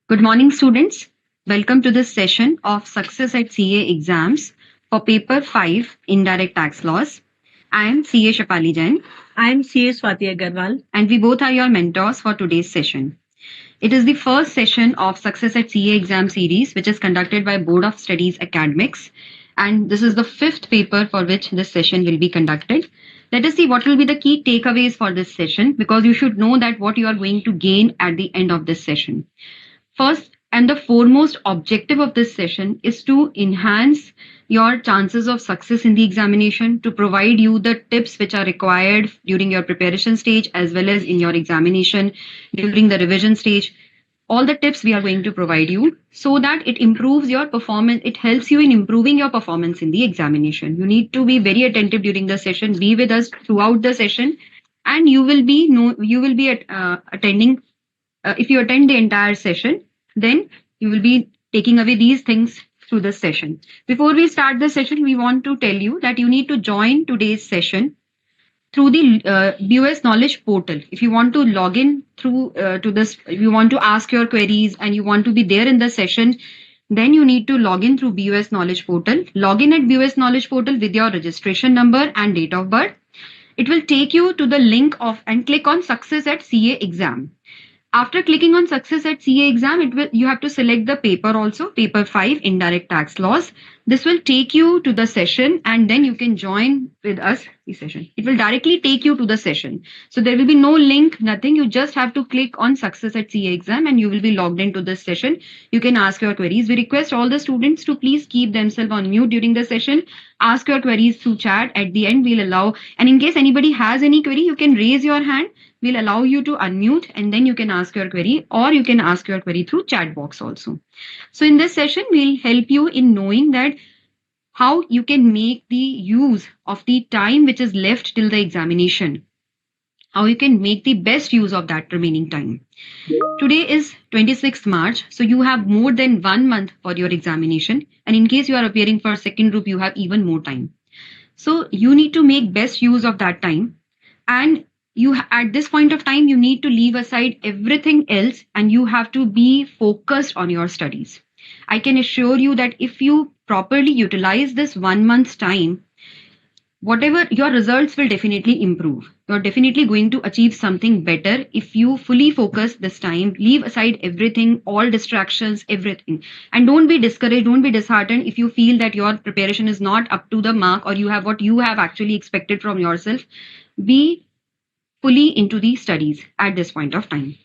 Good morning, students. Welcome to this session of Success at CA exams for Paper 5 Indirect Tax Laws. I am CA Shapali Jain. I am CA Swati Agarwal. And we both are your mentors for today's session. It is the first session of Success at CA exam series, which is conducted by Board of Studies Academics. And this is the fifth paper for which this session will be conducted. Let us see what will be the key takeaways for this session, because you should know that what you are going to gain at the end of this session. First and the foremost objective of this session is to enhance your chances of success in the examination, to provide you the tips which are required during your preparation stage as well as in your examination during the revision stage. All the tips we are going to provide you so that it improves your performance. It helps you in improving your performance in the examination. You need to be very attentive during the session. Be with us throughout the session, and you will be attending. If you attend the entire session, then you will be taking away these things through the session. Before we start the session, we want to tell you that you need to join today's session through the BoS Knowledge Portal. If you want to log in through to this, if you want to ask your queries and you want to be there in the session, then you need to log in through BoS Knowledge Portal. Log in at BoS Knowledge Portal with your registration number and date of birth. It will take you to the link of and click on Success at CA exam. After clicking on Success at CA exam, you have to select the paper also, Paper 5 Indirect Tax Laws. This will take you to the session, and then you can join with us the session. It will directly take you to the session. So there will be no link, nothing. You just have to click on Success at CA exam and you will be logged into this session. You can ask your queries. We request all the students to please keep themselves on mute during the session. Ask your queries through chat. At the end, we'll allow, and in case anybody has any query, you can raise your hand. We'll allow you to unmute and then you can ask your query, or you can ask your query through chat box also. So in this session, we'll help you in knowing that how you can make the use of the time which is left till the examination, how you can make the best use of that remaining time. Today is 26th March, so you have more than 1 month for your examination, and in case you are appearing for second group, you have even more time. So you need to make best use of that time, and at this point of time, you need to leave aside everything else and you have to be focused on your studies. I can assure you that if you properly utilize this 1 month's time, whatever your results will definitely improve. You're definitely going to achieve something better if you fully focus this time, leave aside everything, all distractions, everything. And don't be discouraged, don't be disheartened if you feel that your preparation is not up to the mark or you have what you have actually expected from yourself. Be fully into the studies at this point of time.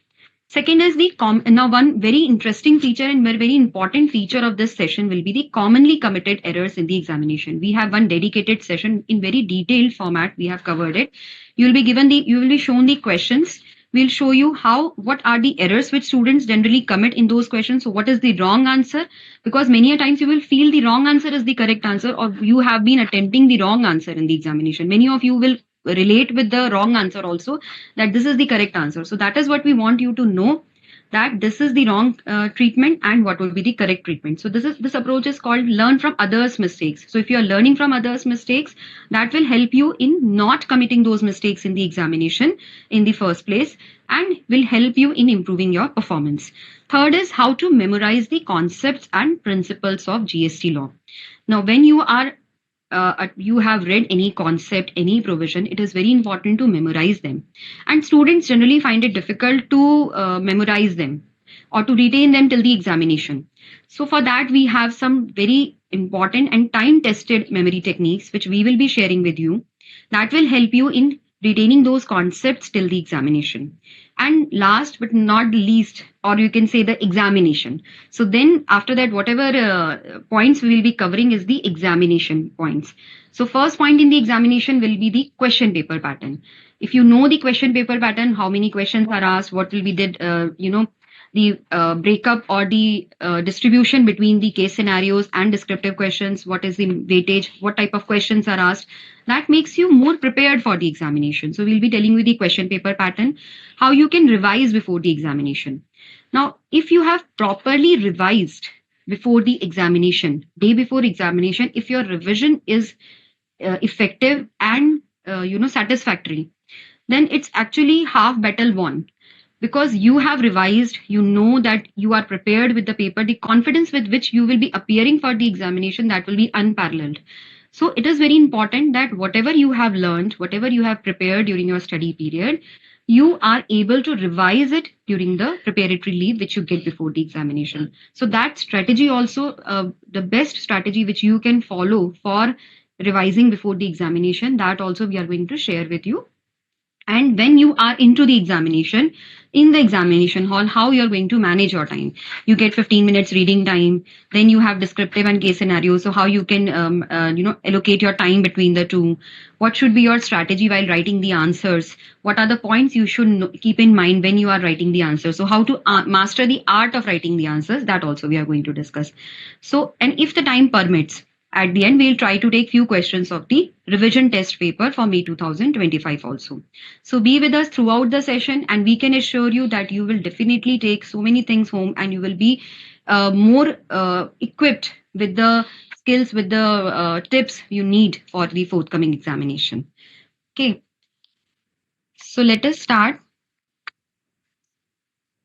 Second is now one very interesting feature and very important feature of this session will be the commonly committed errors in the examination. We have one dedicated session in very detailed format. We have covered it. You will be shown the questions. We'll show you what are the errors which students generally commit in those questions. So what is the wrong answer? Because many a times you will feel the wrong answer is the correct answer, or you have been attempting the wrong answer in the examination. Many of you will relate with the wrong answer also, that this is the correct answer. So that is what we want you to know, that this is the wrong treatment and what will be the correct treatment. So this approach is called learn from others' mistakes. So if you are learning from others' mistakes, that will help you in not committing those mistakes in the examination in the first place and will help you in improving your performance. Third is how to memorize the concepts and principles of GST law. Now, when you have read any concept, any provision, it is very important to memorize them. And students generally find it difficult to memorize them or to retain them till the examination. So for that, we have some very important and time-tested memory techniques, which we will be sharing with you, that will help you in retaining those concepts till the examination. And last but not least, or you can say the examination. So then after that, whatever points we will be covering is the examination points. So first point in the examination will be the question paper pattern. If you know the question paper pattern, how many questions are asked, what will be the breakup or the distribution between the case scenarios and descriptive questions, what is the weightage, what type of questions are asked, that makes you more prepared for the examination. So we'll be telling you the question paper pattern, how you can revise before the examination. Now, if you have properly revised before the examination, day before examination, if your revision is effective and satisfactory, then it's actually half battle won. because you have revised, you know that you are prepared with the paper, the confidence with which you will be appearing for the examination, that will be unparalleled. So it is very important that whatever you have learned, whatever you have prepared during your study period, you are able to revise it during the preparatory leave which you get before the examination. So that strategy also, the best strategy which you can follow for revising before the examination, that also we are going to share with you. And when you are into the examination, in the examination hall, how you're going to manage your time. You get 15 minutes reading time, then you have descriptive and case scenarios, so how you can allocate your time between the two. What should be your strategy while writing the answers? What are the points you should keep in mind when you are writing the answers? So how to master the art of writing the answers, that also we are going to discuss. So, and if the time permits, at the end, we'll try to take few questions of the revision test paper for May 2025 also. So be with us throughout the session, and we can assure you that you will definitely take so many things home, and you will be more equipped with the skills, with the tips you need for the forthcoming examination. Okay, so let us start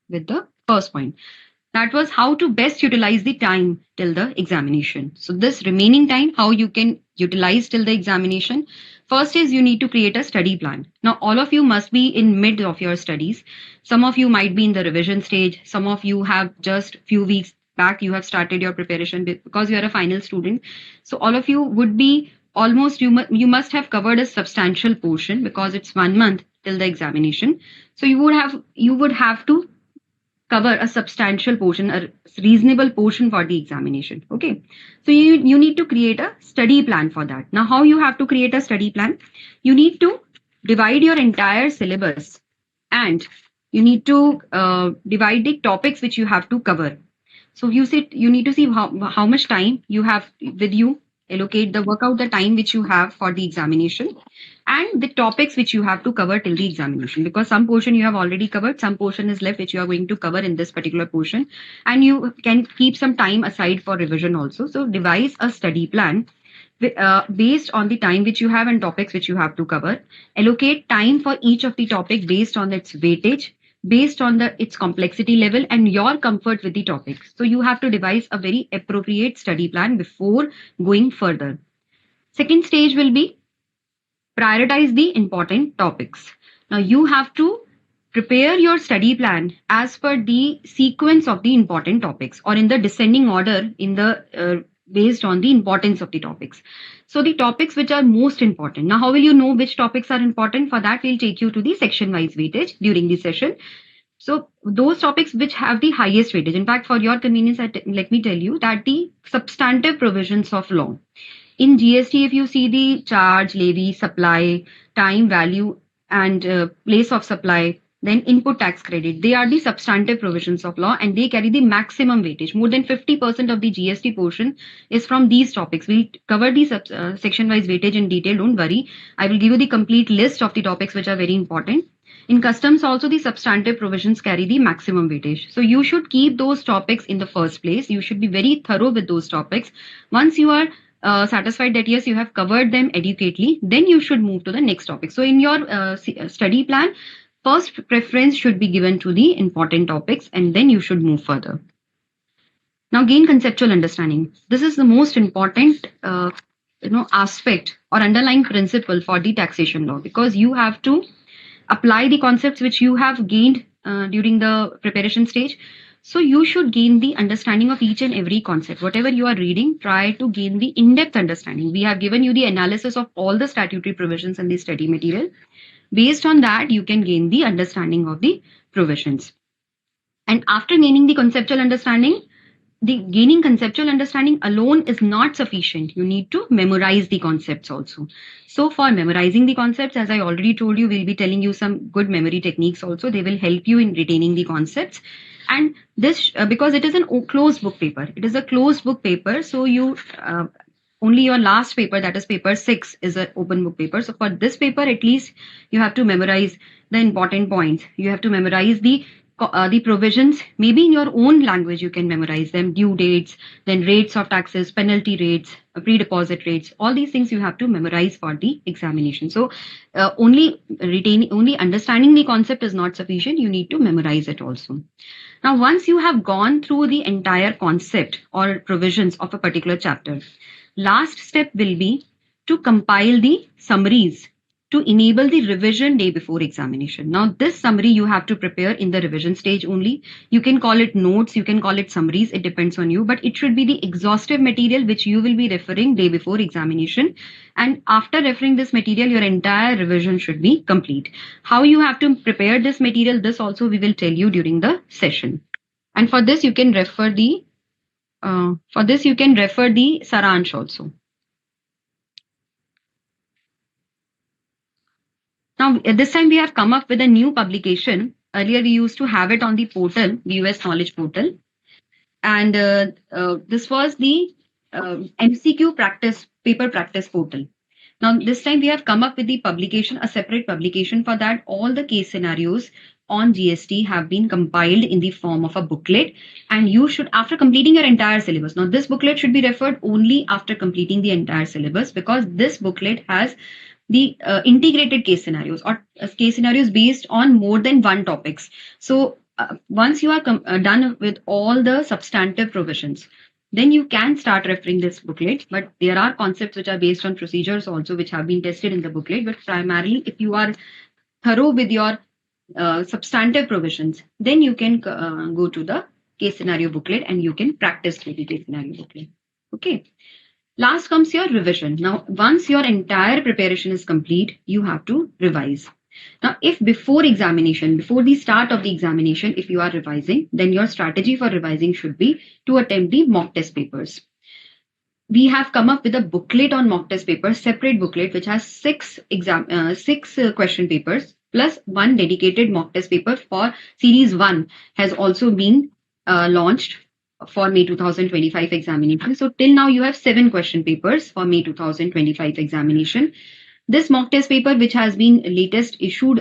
with the first point. That was how to best utilize the time till the examination. So this remaining time, how you can utilize till the examination. First is you need to create a study plan. Now all of you must be in mid of your studies. Some of you might be in the revision stage. Some of you have just few weeks back you have started your preparation because you are a final student. So all of you would be almost, you must have covered a substantial portion because it's 1 month till the examination. So you would have to cover a substantial portion, a reasonable portion for the examination. Okay. So you need to create a study plan for that. Now, how you have to create a study plan? You need to divide your entire syllabus, and you need to divide the topics which you have to cover. So you need to see how much time you have with you, work out the time which you have for the examination, and the topics which you have to cover till the examination, because some portion you have already covered, some portion is left which you are going to cover in this particular portion, and you can keep some time aside for revision also. So devise a study plan based on the time which you have and topics which you have to cover. Allocate time for each of the topic based on its weightage, based on its complexity level and your comfort with the topic. So you have to devise a very appropriate study plan before going further. Second stage will be prioritize the important topics. Now you have to prepare your study plan as per the sequence of the important topics, or in the descending order in the based on the importance of the topics. So the topics which are most important. Now how will you know which topics are important? For that we'll take you to the section wise weightage during the session. So those topics which have the highest weightage. In fact, for your convenience, let me tell you that the substantive provisions of law. In GST, if you see the charge, levy, supply, time, value, and place of supply, then input tax credit, they are the substantive provisions of law, and they carry the maximum weightage. More than 50% of the GST portion is from these topics. We'll cover the section-wise weightage in detail, don't worry. I will give you the complete list of the topics which are very important. In customs also, the substantive provisions carry the maximum weightage. So you should keep those topics in the first place. You should be very thorough with those topics. Once you are satisfied that yes, you have covered them adequately, then you should move to the next topic. So in your study plan, first preference should be given to the important topics, and then you should move further. Now gain conceptual understanding. This is the most important aspect or underlying principle for the taxation law, because you have to apply the concepts which you have gained during the preparation stage. So you should gain the understanding of each and every concept. Whatever you are reading, try to gain the in-depth understanding. We have given you the analysis of all the statutory provisions in the study material. Based on that, you can gain the understanding of the provisions. And after gaining the conceptual understanding, the gaining conceptual understanding alone is not sufficient. You need to memorize the concepts also. So for memorizing the concepts, as I already told you, we'll be telling you some good memory techniques also. They will help you in retaining the concepts. And this, because it is a closed book paper, it is a closed book paper. So you only your last paper, that is paper 6, is an open book paper. So for this paper, at least you have to memorize the important points. You have to memorize the the provisions, maybe in your own language, you can memorize them, due dates, then rates of taxes, penalty rates, pre-deposit rates, all these things you have to memorize for the examination. So only understanding the concept is not sufficient. You need to memorize it also. Now, once you have gone through the entire concept or provisions of a particular chapter, last step will be to compile the summaries to enable the revision day before examination. Now, this summary you have to prepare in the revision stage only. You can call it notes, you can call it summaries, it depends on you, but it should be the exhaustive material which you will be referring day before examination. And after referring this material, your entire revision should be complete. How you have to prepare this material, this also we will tell you during the session. And for this, you can refer the Saransh also. Now, this time we have come up with a new publication. Earlier, we used to have it on the portal, the US Knowledge Portal. And this was the MCQ paper practice portal. Now, this time we have come up with the publication, a separate publication for that. All the case scenarios on GST have been compiled in the form of a booklet, and you should, after completing your entire syllabus, now this booklet should be referred only after completing the entire syllabus, because this booklet has the integrated case scenarios or case scenarios based on more than one topics. So once you are done with all the substantive provisions, then you can start referring this booklet. But there are concepts which are based on procedures also, which have been tested in the booklet. But primarily, if you are thorough with your substantive provisions, then you can go to the case scenario booklet and you can practice with the case scenario booklet. Okay. Last comes your revision. Now, once your entire preparation is complete, you have to revise. Now, if before examination, before the start of the examination, if you are revising, then your strategy for revising should be to attempt the mock test papers. We have come up with a booklet on mock test papers, separate booklet, which has six question papers plus one dedicated mock test paper for series 1 has also been launched for May 2025 examination. So till now you have 7 question papers for May 2025 examination. This mock test paper, which has been latest issued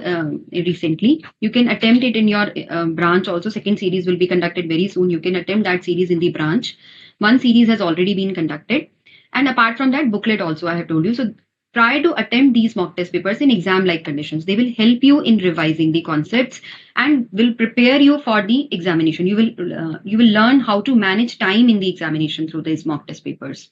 recently, you can attempt it in your branch also. Second series will be conducted very soon. You can attempt that series in the branch. One series has already been conducted. And apart from that, booklet also I have told you. So try to attempt these mock test papers in exam-like conditions. They will help you in revising the concepts and will prepare you for the examination. You will learn how to manage time in the examination through these mock test papers.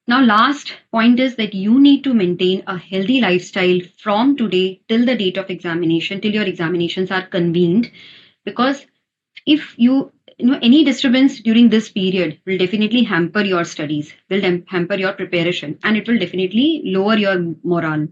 Now, last point is that you need to maintain a healthy lifestyle from today till the date of examination, till your examinations are convened, because if any disturbance during this period will definitely hamper your studies, will hamper your preparation, and it will definitely lower your morale.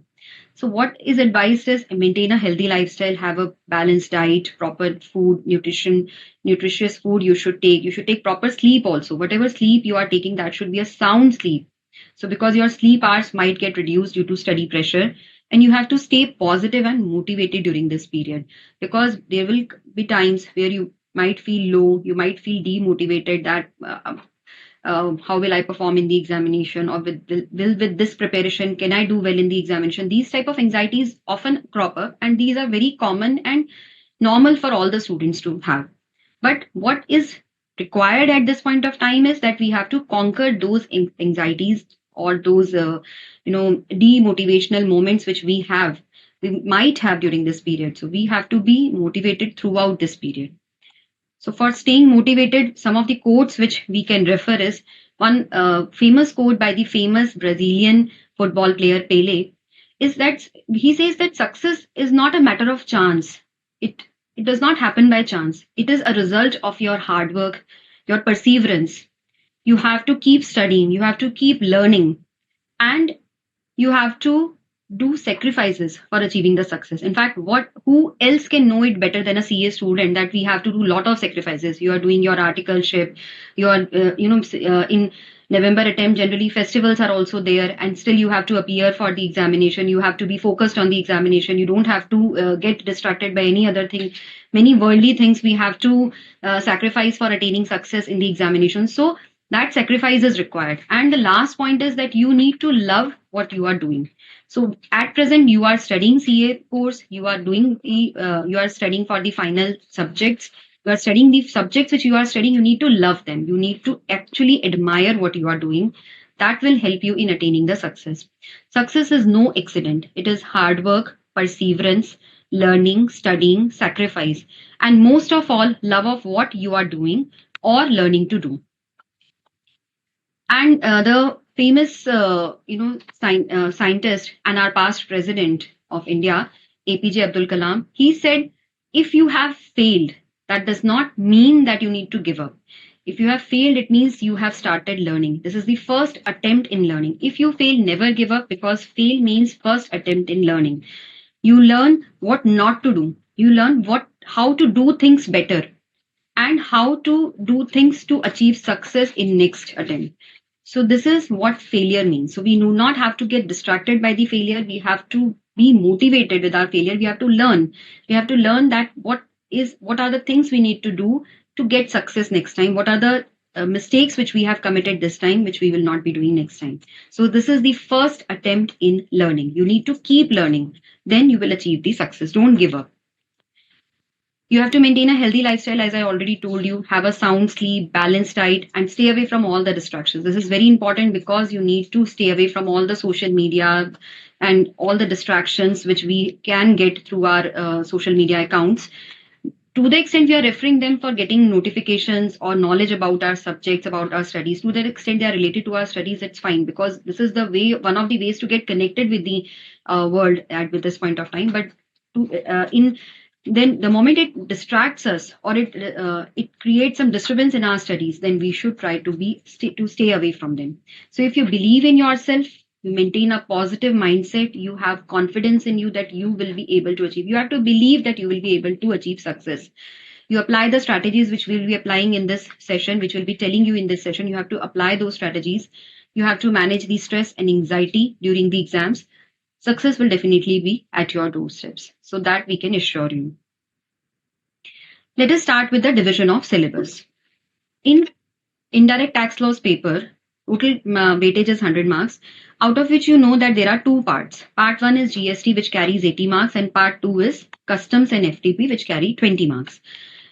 So what is advised is maintain a healthy lifestyle, have a balanced diet, proper food, nutritious food you should take. You should take proper sleep also. Whatever sleep you are taking, that should be a sound sleep. So because your sleep hours might get reduced due to study pressure, and you have to stay positive and motivated during this period, because there will be times where you might feel low, you might feel demotivated that how will I perform in the examination, or with this preparation, can I do well in the examination? These type of anxieties often crop up, and these are very common and normal for all the students to have. But what is required at this point of time is that we have to conquer those anxieties or those demotivational moments which we might have during this period. So we have to be motivated throughout this period. So for staying motivated, some of the quotes which we can refer is one famous quote by the famous Brazilian football player Pele, is that he says that success is not a matter of chance. It does not happen by chance. It is a result of your hard work, your perseverance. You have to keep studying, you have to keep learning, and you have to do sacrifices for achieving the success. In fact, who else can know it better than a CA student that we have to do a lot of sacrifices? You are doing your articleship, you are in November attempt, generally festivals are also there, and still you have to appear for the examination. You have to be focused on the examination. You don't have to get distracted by any other thing. Many worldly things we have to sacrifice for attaining success in the examination. So that sacrifice is required. And the last point is that you need to love what you are doing. So at present, you are studying CA course. You are doing you are studying for the final subjects. You are studying the subjects which you are studying. You need to love them. You need to actually admire what you are doing. That will help you in attaining the success. Success is no accident. It is hard work, perseverance, learning, studying, sacrifice, and most of all, love of what you are doing or learning to do. And the famous, scientist and our past president of India, APJ Abdul Kalam, he said, if you have failed, that does not mean that you need to give up. If you have failed, it means you have started learning. This is the first attempt in learning. If you fail, never give up, because fail means first attempt in learning. You learn what not to do. You learn how to do things better and how to do things to achieve success in next attempt. So this is what failure means. So we do not have to get distracted by the failure. We have to be motivated with our failure. We have to learn. We have to learn that what are the things we need to do to get success next time. What are the mistakes which we have committed this time, which we will not be doing next time. So this is the first attempt in learning. You need to keep learning. Then you will achieve the success. Don't give up. You have to maintain a healthy lifestyle, as I already told you. Have a sound sleep, balanced diet, and stay away from all the distractions. This is very important because you need to stay away from all the social media and all the distractions which we can get through our social media accounts. To the extent we are referring them for getting notifications or knowledge about our subjects, about our studies, to that extent they are related to our studies, it's fine, because this is the way, one of the ways to get connected with the world at with this point of time. But in then the moment it distracts us or it creates some disturbance in our studies, then we should try to stay away from them. So if you believe in yourself, you maintain a positive mindset, you have confidence in you that you will be able to achieve. You have to believe that you will be able to achieve success. You apply the strategies which we'll be applying in this session, which will be telling you in this session. You have to apply those strategies. You have to manage the stress and anxiety during the exams. Success will definitely be at your doorsteps. So that we can assure you. Let us start with the division of syllabus. In indirect tax laws paper, total weightage is 100 marks, out of which you know that there are two parts. Part 1 is GST, which carries 80 marks, and part 2 is customs and FTP, which carry 20 marks.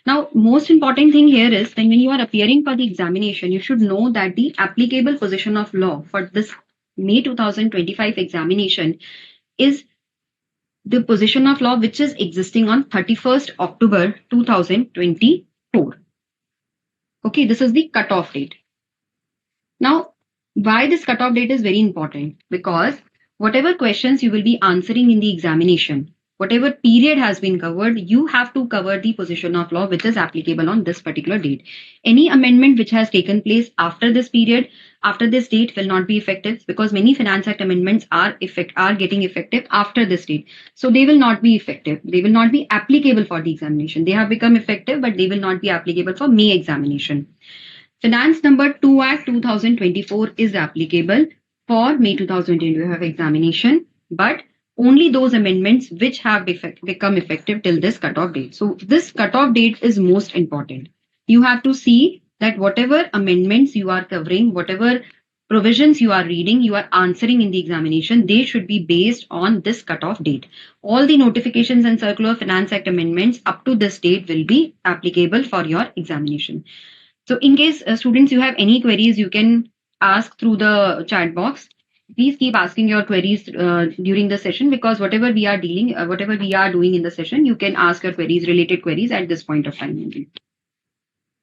Now, most important thing here is that when you are appearing for the examination, you should know that the applicable position of law for this May 2025 examination is the position of law which is existing on 31st October 2024. Okay, this is the cutoff date. Now, why this cutoff date is very important? Because whatever questions you will be answering in the examination, whatever period has been covered, you have to cover the position of law which is applicable on this particular date. Any amendment which has taken place after this period, after this date, will not be effective, because many Finance Act amendments are getting effective after this date. So they will not be effective. They will not be applicable for the examination. They have become effective, but they will not be applicable for May examination. Finance number 2 Act 2024 is applicable for May 2025 examination, but only those amendments which have become effective till this cutoff date. So this cutoff date is most important. You have to see that whatever amendments you are covering, whatever provisions you are reading, you are answering in the examination, they should be based on this cutoff date. All the notifications and circular Finance Act amendments up to this date will be applicable for your examination. So in case students, you have any queries, you can ask through the chat box. Please keep asking your queries during the session, because whatever we are doing in the session, you can ask your queries, related queries at this point of time.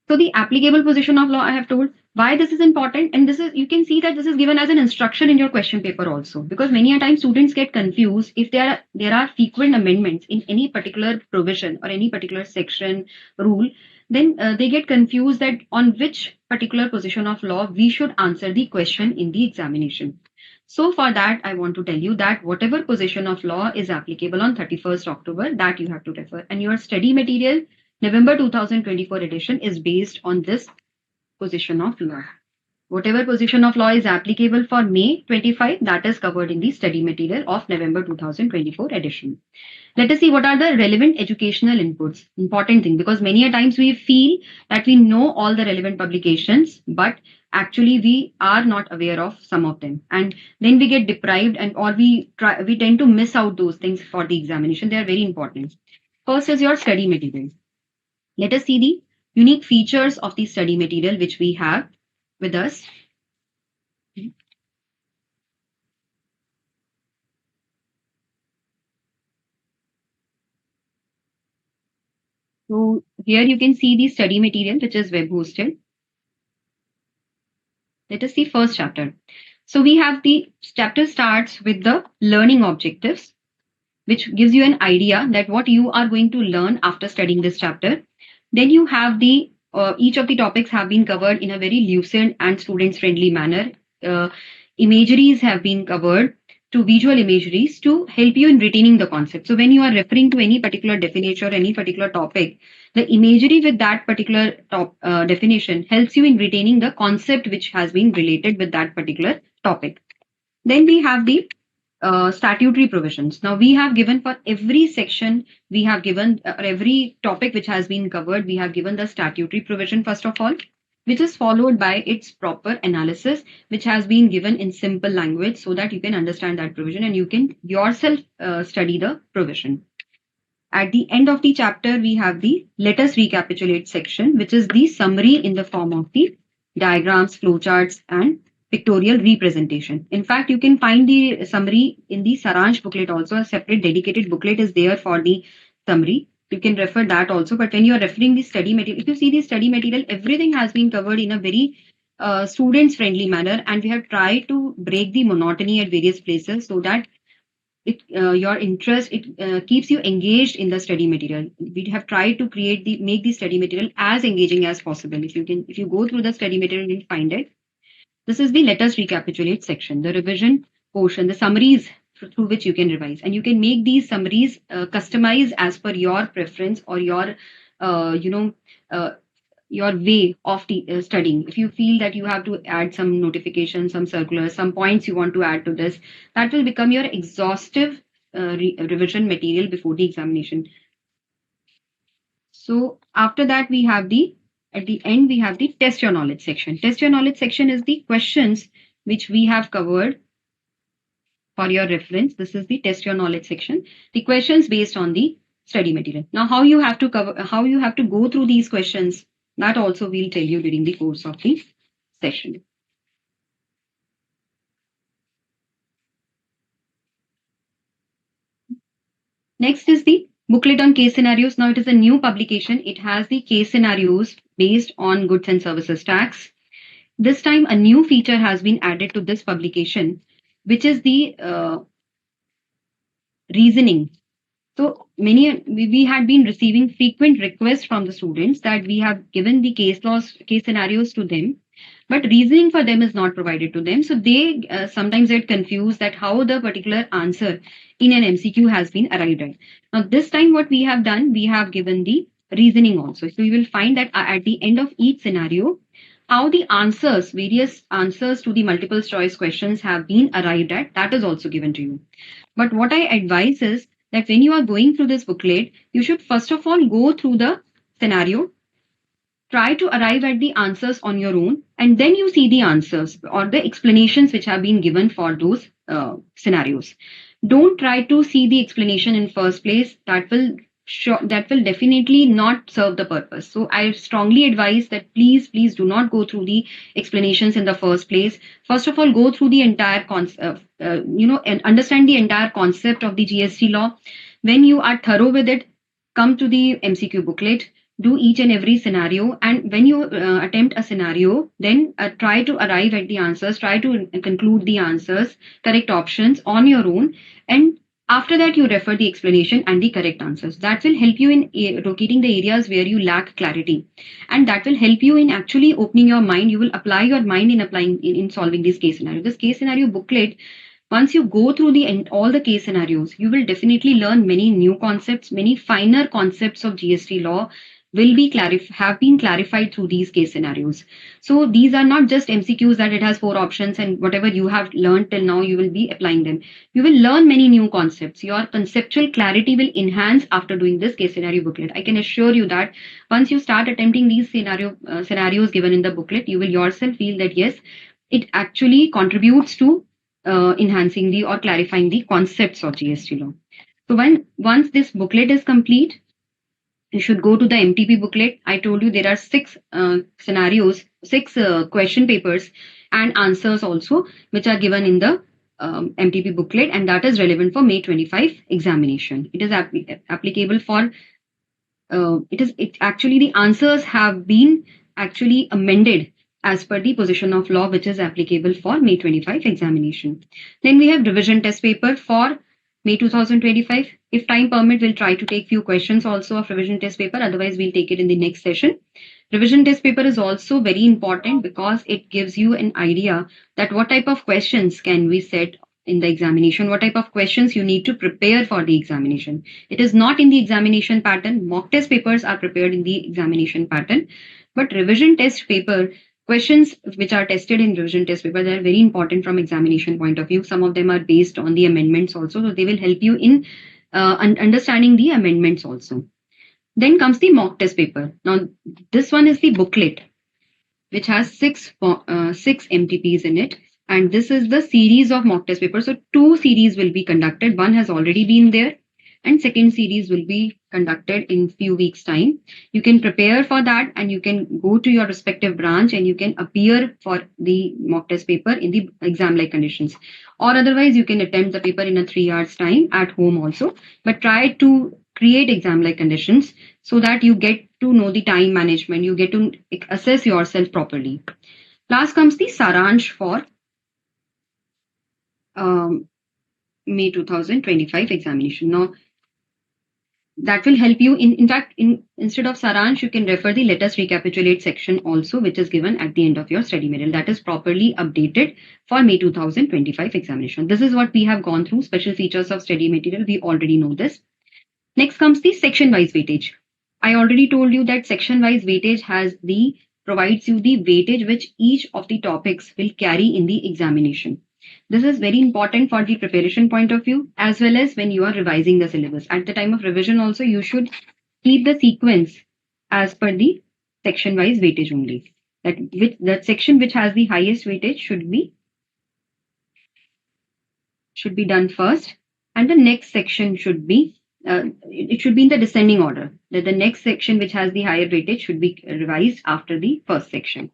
So the applicable position of law, I have told why this is important, and this is, you can see that this is given as an instruction in your question paper also, because many a time students get confused if there are frequent amendments in any particular provision or any particular section, rule, then they get confused that on which particular position of law we should answer the question in the examination. So for that, I want to tell you that whatever position of law is applicable on 31st October, that you have to refer, and your study material November 2024 edition is based on this position of law. Whatever position of law is applicable for May 25, that is covered in the study material of November 2024 edition. Let us see what are the relevant educational inputs. Important thing, because many a times we feel that we know all the relevant publications, but actually we are not aware of some of them, and then we get deprived, and or we tend to miss out those things for the examination. They are very important. First is your study material. Let us see the unique features of the study material which we have with us. So here you can see the study material which is web hosted. Let us see first chapter. So we have the chapter starts with the learning objectives, which gives you an idea that what you are going to learn after studying this chapter. Then you have the each of the topics have been covered in a very lucid and students friendly manner. Uh, Imageries have been covered to visual imageries to help you in retaining the concept. So when you are referring to any particular definition or any particular topic, the imagery with that particular definition helps you in retaining the concept which has been related with that particular topic. Then we have the statutory provisions. Now we have given for every section, we have given every topic which has been covered, we have given the statutory provision first of all, which is followed by its proper analysis, which has been given in simple language so that you can understand that provision and you can yourself study the provision. At the end of the chapter, we have the let us recapitulate section, which is the summary in the form of the diagrams, flowcharts, and pictorial representation. In fact, you can find the summary in the Saransh booklet also. A separate dedicated booklet is there for the summary. You can refer that also. But when you are referring the study material, if you see the study material, everything has been covered in a very students friendly manner, and we have tried to break the monotony at various places so that your interest keeps you engaged in the study material. We have tried to make the study material as engaging as possible. If you go through the study material, you'll find it. This is the let us recapitulate section, the revision portion, the summaries through which you can revise, and you can make these summaries customized as per your preference or your you know your way of studying. If you feel that you have to add some notifications, some circulars, some points you want to add to this, that will become your exhaustive revision material before the examination. So after that, at the end, we have the test your knowledge section. Test your knowledge section is the questions which we have covered for your reference. This is the test your knowledge section. The questions based on the study material. Now, how you have to go through these questions, that also we'll tell you during the course of the session. Next is the booklet on case scenarios. Now it is a new publication. It has the case scenarios based on goods and services tax. This time a new feature has been added to this publication, which is the reasoning. So we had been receiving frequent requests from the students that we have given the case scenarios to them, but reasoning for them is not provided to them. So they sometimes get confused that how the particular answer in an MCQ has been arrived at. Now this time what we have done, we have given the reasoning also. So you will find that at the end of each scenario, how the various answers to the multiple choice questions have been arrived at, that is also given to you. But what I advise is that when you are going through this booklet, you should first of all go through the scenario, try to arrive at the answers on your own, and then you see the answers or the explanations which have been given for those scenarios. Don't try to see the explanation in first place. That will definitely not serve the purpose. So I strongly advise that please do not go through the explanations in the first place. First of all, go through the entire concept, and understand the entire concept of the GST law. When you are thorough with it, come to the MCQ booklet, do each and every scenario, and when you attempt a scenario, then try to arrive at the answers, try to conclude the answers, correct options on your own, and after that you refer the explanation and the correct answers. That will help you in locating the areas where you lack clarity, and that will help you in actually opening your mind. You will apply your mind in solving this case scenario. This case scenario booklet, once you go through all the case scenarios, you will definitely learn many new concepts, many finer concepts of GST law, have been clarified through these case scenarios. So these are not just MCQs that it has 4 options and whatever you have learned till now you will be applying them. You will learn many new concepts. Your conceptual clarity will enhance after doing this case scenario booklet. I can assure you that once you start attempting these scenarios given in the booklet, you will yourself feel that yes, it actually contributes to enhancing the or clarifying the concepts of GST law. So once this booklet is complete, you should go to the MTP booklet. I told you there are 6 scenarios, 6 question papers and answers also, which are given in the MTP booklet, and that is relevant for May 25 examination. It is applicable for. It actually the answers have been actually amended as per the position of law, which is applicable for May 25 examination. Then we have revision test paper for May 2025. If time permit, we'll try to take few questions also of revision test paper. Otherwise, we'll take it in the next session. Revision test paper is also very important because it gives you an idea that what type of questions can we set in the examination, what type of questions you need to prepare for the examination. It is not in the examination pattern. Mock test papers are prepared in the examination pattern, but revision test paper questions which are tested in revision test paper, they are very important from examination point of view. Some of them are based on the amendments also, so they will help you in understanding the amendments also. Then comes the mock test paper. Now this one is the booklet which has 6 MTPs in it, and this is the series of mock test papers. So 2 series will be conducted. One has already been there, and second series will be conducted in few weeks time. You can prepare for that and you can go to your respective branch and you can appear for the mock test paper in the exam like conditions, or otherwise you can attempt the paper in a 3 hours time at home also, but try to create exam like conditions so that you get to know the time management, you get to assess yourself properly. Last comes the saransh for May 2025 examination. Now that will help you in fact instead of saransh you can refer the let us recapitulate section also, which is given at the end of your study material, that is properly updated for May 2025 examination. This is what we have gone through. Special features of study material, we already know this. Next comes the section wise weightage. I already told you that section wise weightage provides you the weightage which each of the topics will carry in the examination. This is very important for the preparation point of view as well as when you are revising the syllabus. At the time of revision also, you should keep the sequence as per the section wise weightage only. That section which has the highest weightage should be done first, and the next section should be it should be in the descending order, that the next section which has the higher weightage should be revised after the first section.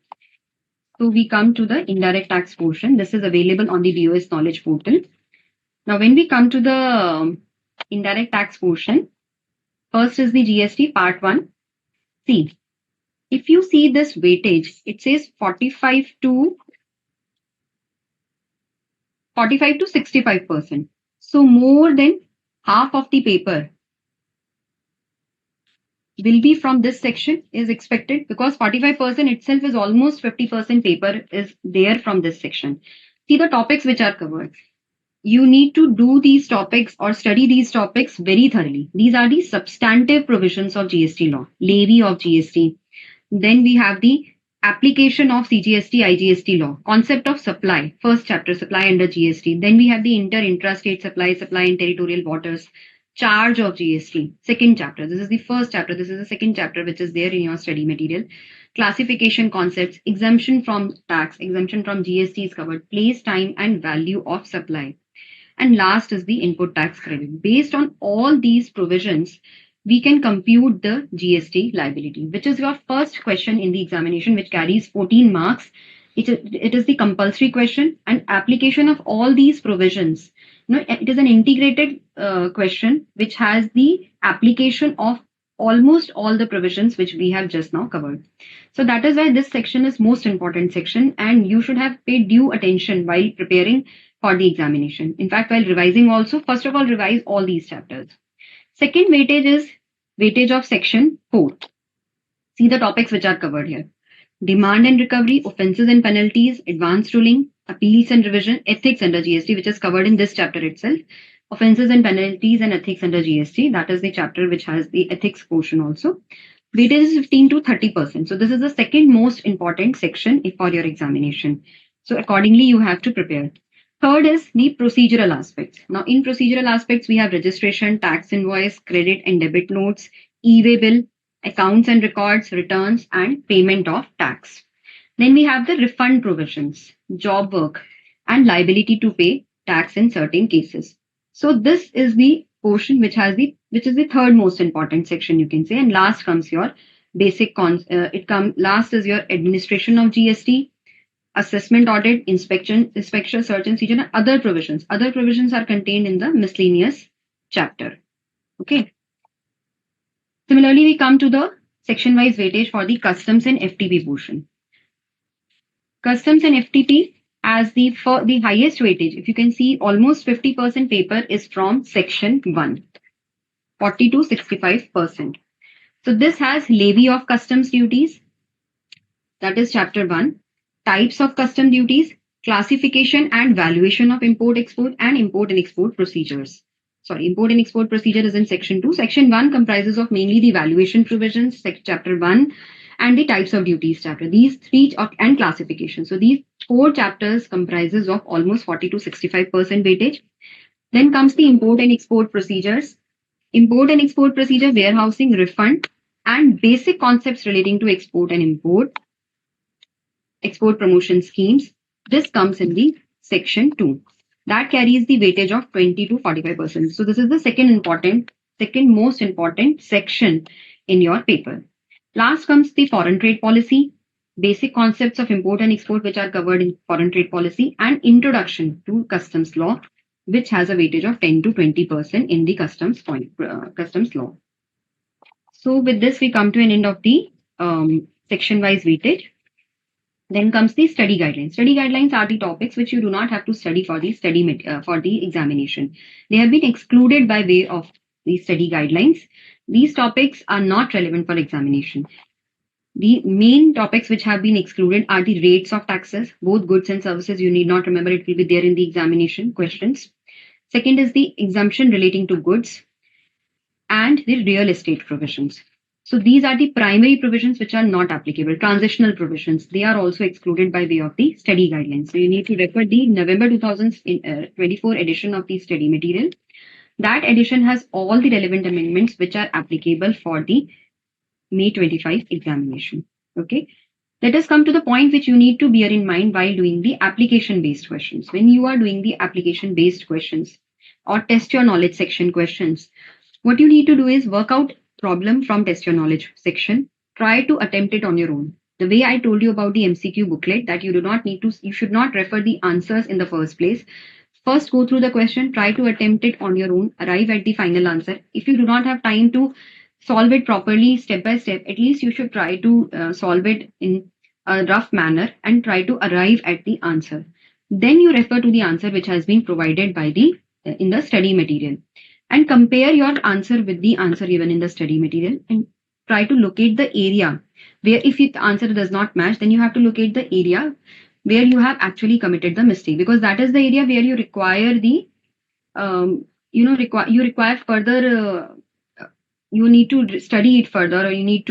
So we come to the indirect tax portion. This is available on the BoS knowledge portal. Now when we come to the indirect tax portion, first is the GST part 1. See, if you see this weightage, it says 45 to 65%. So more than half of the paper will be from this section is expected, because 45% itself is almost 50% paper is there from this section. See the topics which are covered. You need to do these topics or study these topics very thoroughly. These are the substantive provisions of GST law, levy of GST. Then we have the application of CGST, IGST law, concept of supply, first chapter, supply under GST. Then we have the intrastate supply, supply in territorial waters, charge of GST, second chapter. This is the first chapter. This is the second chapter which is there in your study material. Classification concepts, exemption from tax, exemption from GST is covered, place, time and value of supply. And last is the input tax credit. Based on all these provisions, we can compute the GST liability, which is your first question in the examination, which carries 14 marks. It is the compulsory question, and application of all these provisions. It is an integrated question which has the application of almost all the provisions which we have just now covered. So that is why this section is most important section, and you should have paid due attention while preparing for the examination. In fact, while revising also, first of all, revise all these chapters. Second weightage is weightage of section 4. See the topics which are covered here. Demand and recovery, offences and penalties, advanced ruling, appeals and revision, ethics under GST, which is covered in this chapter itself. Offences and penalties and ethics under GST, that is the chapter which has the ethics portion also. Weightage is 15 to 30%. So this is the second most important section for your examination. So accordingly, you have to prepare. Third is the procedural aspects. Now, in procedural aspects, we have registration, tax invoice, credit and debit notes, e-way bill, accounts and records, returns, and payment of tax. Then we have the refund provisions, job work, and liability to pay tax in certain cases. So this is the portion which is the third most important section, you can say. And last comes your last is your administration of GST, assessment audit, inspection, search and seizure, and other provisions. Other provisions are contained in the miscellaneous chapter. Okay. Similarly, we come to the section-wise weightage for the customs and FTP portion. Customs and FTP as for the highest weightage. If you can see, almost 50% paper is from section 1, 40 to 65%. So this has levy of customs duties, that is chapter 1, types of custom duties, classification and valuation of import-export, and import and export procedures. Sorry, import and export procedure is in section 2. Section 1 comprises of mainly the valuation provisions, chapter 1, and the types of duties chapter. These three and classification. So these 4 chapters comprises of almost 40 to 65% weightage. Then comes the import and export procedures. Import and export procedure, warehousing, refund, and basic concepts relating to export and import, export promotion schemes. This comes in the section 2. That carries the weightage of 20 to 45%. So this is the second most important section in your paper. Last comes the foreign trade policy, basic concepts of import and export which are covered in foreign trade policy, and introduction to customs law, which has a weightage of 10 to 20% in the customs law. So with this, we come to an end of the section-wise weightage. Then comes the study guidelines. Study guidelines are the topics which you do not have to study for the for the examination. They have been excluded by way of the study guidelines. These topics are not relevant for examination. The main topics which have been excluded are the rates of taxes, both goods and services. You need not remember, it will be there in the examination questions. Second is the exemption relating to goods and the real estate provisions. So these are the primary provisions which are not applicable. Transitional provisions, they are also excluded by way of the study guidelines. So you need to refer the November 2024 edition of the study material. That edition has all the relevant amendments which are applicable for the May 25 examination. Okay. Let us come to the point which you need to bear in mind while doing the application-based questions. When you are doing the application-based questions or test your knowledge section questions, what you need to do is work out problem from test your knowledge section. Try to attempt it on your own. The way I told you about the MCQ booklet, that you should not refer the answers in the first place. First, go through the question, try to attempt it on your own, arrive at the final answer. If you do not have time to solve it properly step by step, at least you should try to solve it in a rough manner and try to arrive at the answer. Then you refer to the answer which has been provided by in the study material, and compare your answer with the answer given in the study material, and try to locate the area where, if the answer does not match, then you have to locate the area where you have actually committed the mistake, because that is the area where you require the you require further you need to study it further, or you need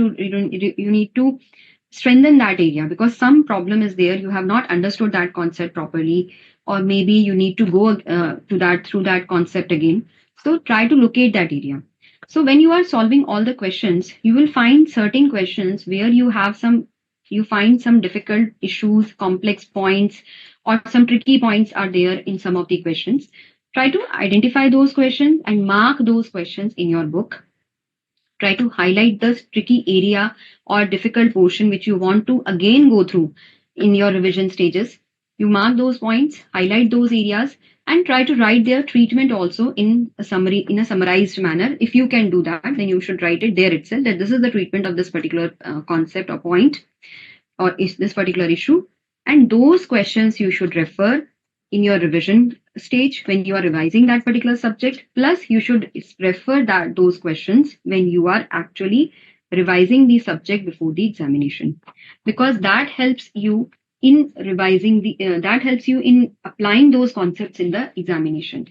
to strengthen that area, because some problem is there, you have not understood that concept properly, or maybe you need to go through that concept again. So try to locate that area. So when you are solving all the questions, you will find certain questions where you find some difficult issues, complex points, or some tricky points are there in some of the questions. Try to identify those questions and mark those questions in your book. Try to highlight the tricky area or difficult portion which you want to again go through in your revision stages. You mark those points, highlight those areas, and try to write their treatment also in a summarized manner. If you can do that, then you should write it there itself, that this is the treatment of this particular concept or point, or is this particular issue. And those questions you should refer in your revision stage when you are revising that particular subject. Plus, you should refer those questions when you are actually revising the subject before the examination, because that helps you in revising that helps you in applying those concepts in the examination.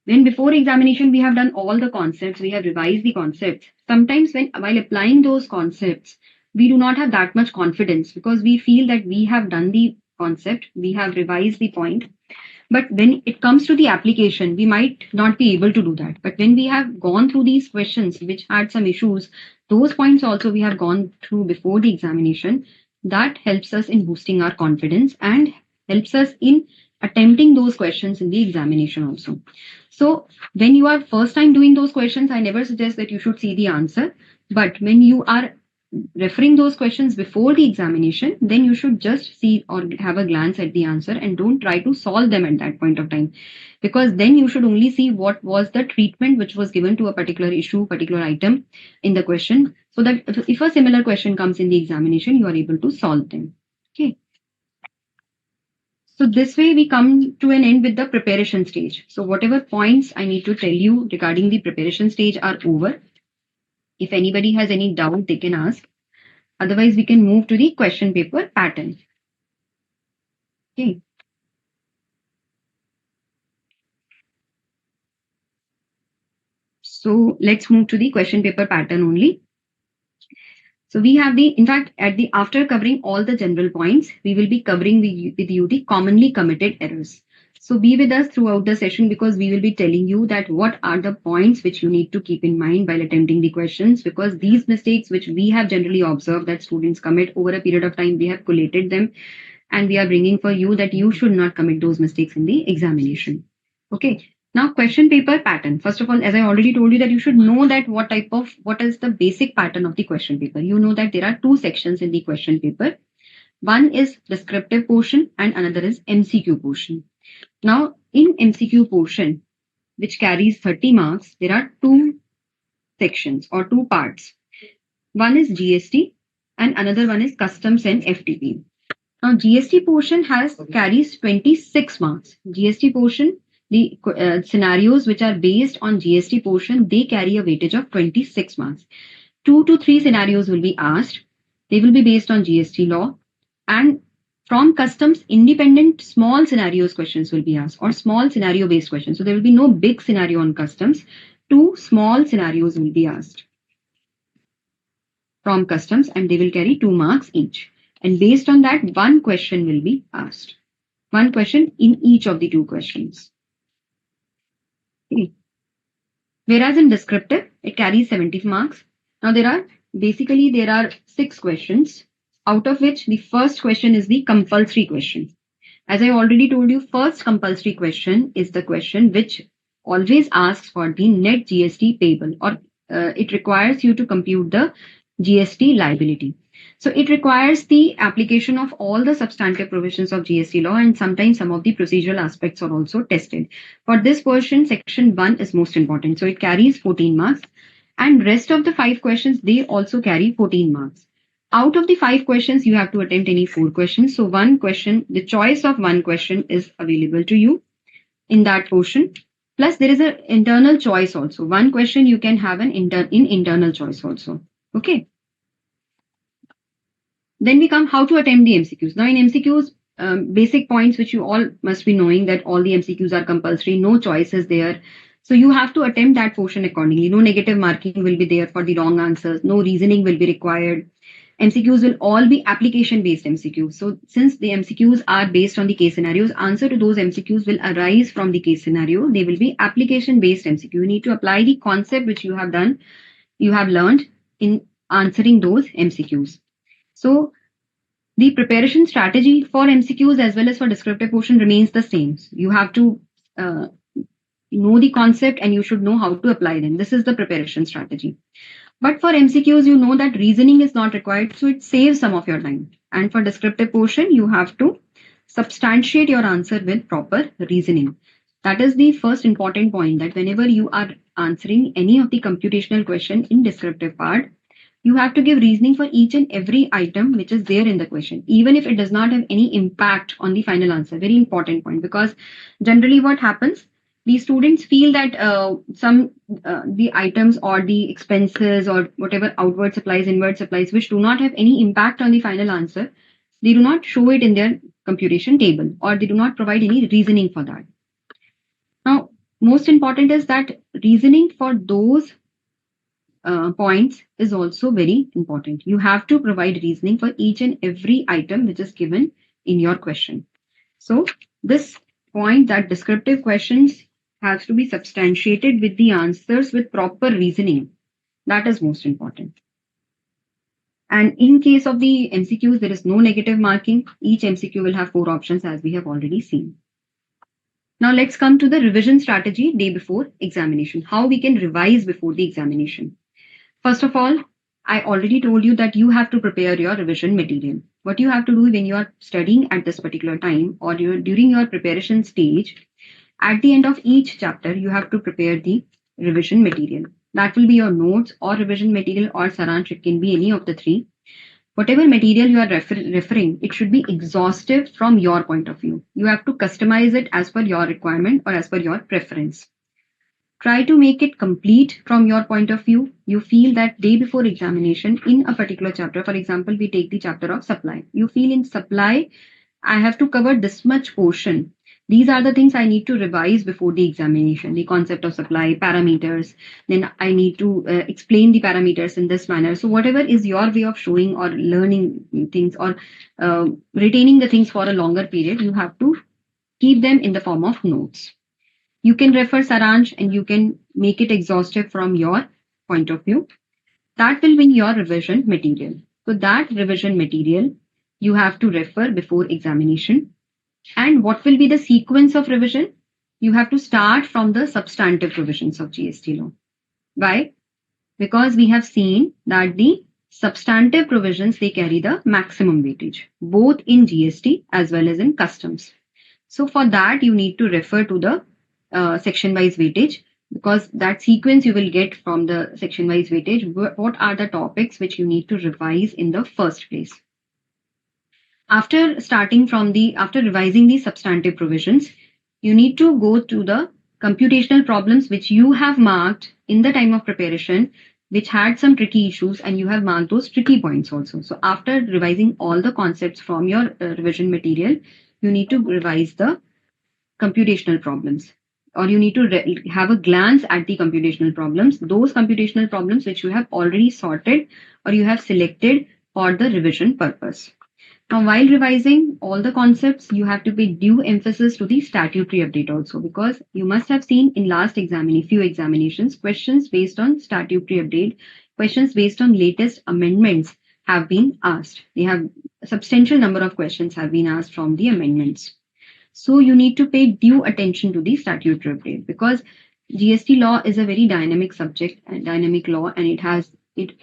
When before examination we have done all the concepts, we have revised the concepts. Sometimes when while applying those concepts, we do not have that much confidence because we feel that we have done the concept, we have revised the point, but when it comes to the application, we might not be able to do that. But when we have gone through these questions which had some issues, those points also we have gone through before the examination, that helps us in boosting our confidence and helps us in attempting those questions in the examination also. So when you are first time doing those questions, I never suggest that you should see the answer. But when you are referring those questions before the examination, then you should just see or have a glance at the answer and don't try to solve them at that point of time. Because then you should only see what was the treatment which was given to a particular issue, particular item in the question, so that if a similar question comes in the examination, you are able to solve them. Okay. So this way we come to an end with the preparation stage. So whatever points I need to tell you regarding the preparation stage are over. If anybody has any doubt, they can ask. Otherwise, we can move to the question paper pattern. Okay. So let's move to the question paper pattern only. So we have in fact, after covering all the general points, we will be covering with you the commonly committed errors. So be with us throughout the session because we will be telling you that what are the points which you need to keep in mind while attempting the questions, because these mistakes which we have generally observed that students commit over a period of time, we have collated them and we are bringing for you that you should not commit those mistakes in the examination. Okay. Now, question paper pattern. First of all, as I already told you that you should know that what is the basic pattern of the question paper. You know that there are two sections in the question paper. One is descriptive portion and another is MCQ portion. Now, in MCQ portion, which carries 30 marks, there are two sections or two parts. One is GST and another one is customs and FTP. Now, GST portion carries 26 marks. GST portion, the scenarios which are based on GST portion, they carry a weightage of 26 marks. 2 to 3 scenarios will be asked. They will be based on GST law. And from customs, independent small scenarios questions will be asked or small scenario based questions. So there will be no big scenario on customs. 2 small scenarios will be asked from customs and they will carry 2 marks each. And based on that, one question will be asked. One question in each of the two questions. Okay. Whereas in descriptive, it carries 70 marks. Now there are 6 questions, out of which the first question is the compulsory question. As I already told you, first compulsory question is the question which always asks for the net GST payable, or it requires you to compute the GST liability. So it requires the application of all the substantive provisions of GST law, and sometimes some of the procedural aspects are also tested. For this portion, section 1 is most important. So it carries 14 marks, and rest of the 5 questions, they also carry 14 marks. Out of the 5 questions, you have to attempt any 4 questions. So one question, the choice of one question is available to you in that portion. Plus there is an internal choice also. One question you can have in internal choice also. Okay. Then we come how to attempt the MCQs. Now in MCQs, basic points which you all must be knowing that all the MCQs are compulsory, no choices there. So you have to attempt that portion accordingly. No negative marking will be there for the wrong answers. No reasoning will be required. MCQs will all be application based MCQs. So since the MCQs are based on the case scenarios, answer to those MCQs will arise from the case scenario. They will be application based MCQ. You need to apply the concept which you have learned in answering those MCQs. So the preparation strategy for MCQs as well as for descriptive portion remains the same. You have to know the concept and you should know how to apply them. This is the preparation strategy. But for MCQs, you know that reasoning is not required, so it saves some of your time. And for descriptive portion, you have to substantiate your answer with proper reasoning. That is the first important point, that whenever you are answering any of the computational question in descriptive part, you have to give reasoning for each and every item which is there in the question, even if it does not have any impact on the final answer. Very important point, because generally what happens, the students feel that the items or the expenses or whatever outward supplies, inward supplies, which do not have any impact on the final answer, they do not show it in their computation table or they do not provide any reasoning for that. Now, most important is that reasoning for those points is also very important. You have to provide reasoning for each and every item which is given in your question. So this point that descriptive questions has to be substantiated with the answers with proper reasoning. That is most important. And in case of the MCQs, there is no negative marking. Each MCQ will have 4 options as we have already seen. Now let's come to the revision strategy day before examination. How we can revise before the examination. First of all, I already told you that you have to prepare your revision material. What you have to do when you are studying at this particular time or during your preparation stage, at the end of each chapter, you have to prepare the revision material. That will be your notes or revision material or saransh. It can be any of the 3. Whatever material you are referring, it should be exhaustive from your point of view. You have to customize it as per your requirement or as per your preference. Try to make it complete from your point of view. You feel that day before examination in a particular chapter, for example, we take the chapter of supply. You feel in supply, I have to cover this much portion. These are the things I need to revise before the examination, the concept of supply, parameters. Then I need to explain the parameters in this manner. So whatever is your way of showing or learning things or retaining the things for a longer period, you have to keep them in the form of notes. You can refer saransh and you can make it exhaustive from your point of view. That will be your revision material. So that revision material you have to refer before examination. And what will be the sequence of revision? You have to start from the substantive provisions of GST law. Why? Because we have seen that the substantive provisions, they carry the maximum weightage, both in GST as well as in customs. So for that, you need to refer to the section-wise weightage, because that sequence you will get from the section-wise weightage. What are the topics which you need to revise in the first place? After revising the substantive provisions, you need to go to the computational problems which you have marked in the time of preparation, which had some tricky issues, and you have marked those tricky points also. So after revising all the concepts from your revision material, you need to revise the computational problems, or you need to have a glance at the computational problems, those computational problems which you have already sorted or you have selected for the revision purpose. Now, while revising all the concepts, you have to pay due emphasis to the statutory update also, because you must have seen in few examinations, questions based on statutory update, questions based on latest amendments have been asked. They have a substantial number of questions have been asked from the amendments. So you need to pay due attention to the statutory update, because GST law is a very dynamic subject and dynamic law, and it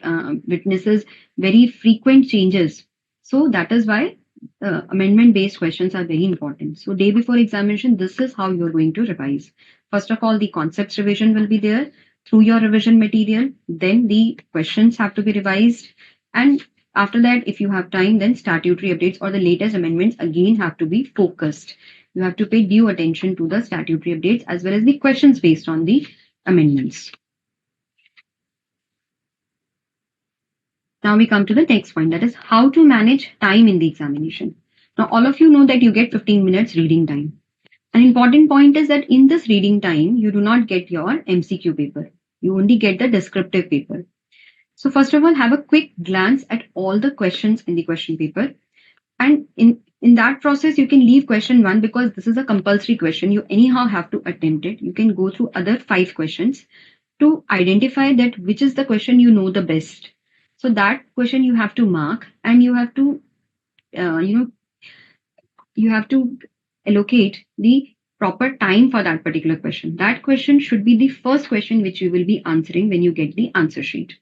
witnesses very frequent changes. So that is why amendment-based questions are very important. So day before examination, this is how you're going to revise. First of all, the concepts revision will be there through your revision material. Then the questions have to be revised. And after that, if you have time, then statutory updates or the latest amendments again have to be focused. You have to pay due attention to the statutory updates as well as the questions based on the amendments. Now we come to the next point, that is how to manage time in the examination. Now all of you know that you get 15 minutes reading time. An important point is that in this reading time, you do not get your MCQ paper. You only get the descriptive paper. So first of all, have a quick glance at all the questions in the question paper. And in that process, you can leave question 1 because this is a compulsory question. You anyhow have to attempt it. You can go through other 5 questions to identify that which is the question you know the best. So that question you have to mark, and you have to, you have to allocate the proper time for that particular question. That question should be the first question which you will be answering when you get the answer sheet.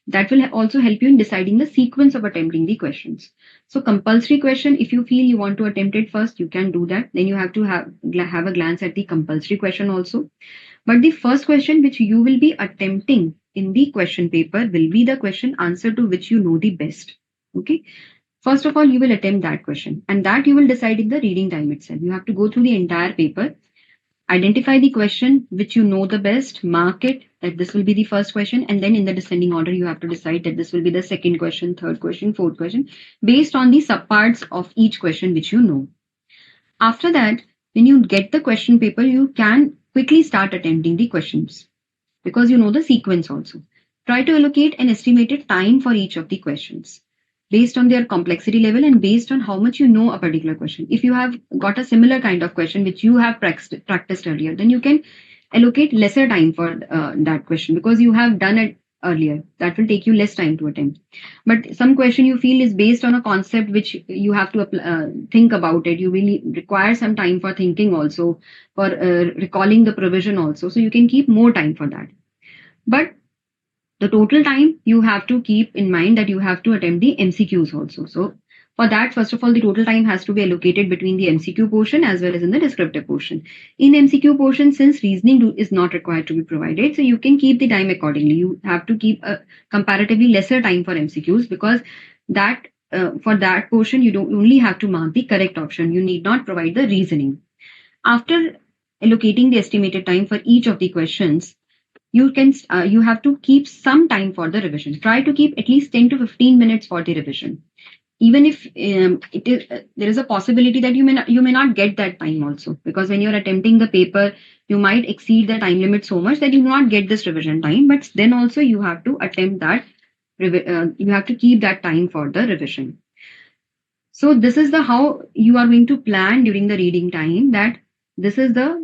That will also help you in deciding the sequence of attempting the questions. So compulsory question, if you feel you want to attempt it first, you can do that. Then you have to have a glance at the compulsory question also. But the first question which you will be attempting in the question paper will be the question answer to which you know the best. Okay. First of all, you will attempt that question, and that you will decide in the reading time itself. You have to go through the entire paper, identify the question which you know the best, mark it that this will be the first question, and then in the descending order, you have to decide that this will be the second question, third question, fourth question, based on the subparts of each question which you know. After that, when you get the question paper, you can quickly start attempting the questions because you know the sequence also. Try to allocate an estimated time for each of the questions based on their complexity level and based on how much you know a particular question. If you have got a similar kind of question which you have practiced earlier, then you can allocate lesser time for that question because you have done it earlier. That will take you less time to attempt. But some question you feel is based on a concept which you have to think about it. You will require some time for thinking also, for recalling the provision also. So you can keep more time for that. But the total time you have to keep in mind that you have to attempt the MCQs also. So for that, first of all, the total time has to be allocated between the MCQ portion as well as in the descriptive portion. In MCQ portion, since reasoning is not required to be provided, so you can keep the time accordingly. You have to keep a comparatively lesser time for MCQs because that for that portion you don't only have to mark the correct option. You need not provide the reasoning. After allocating the estimated time for each of the questions, you have to keep some time for the revision. Try to keep at least 10 to 15 minutes for the revision. Even if it is there is a possibility that you may not get that time also, because when you're attempting the paper you might exceed the time limit so much that you do not get this revision time, but then also you have to attempt that you have to keep that time for the revision. So this is the how you are going to plan during the reading time, that this is the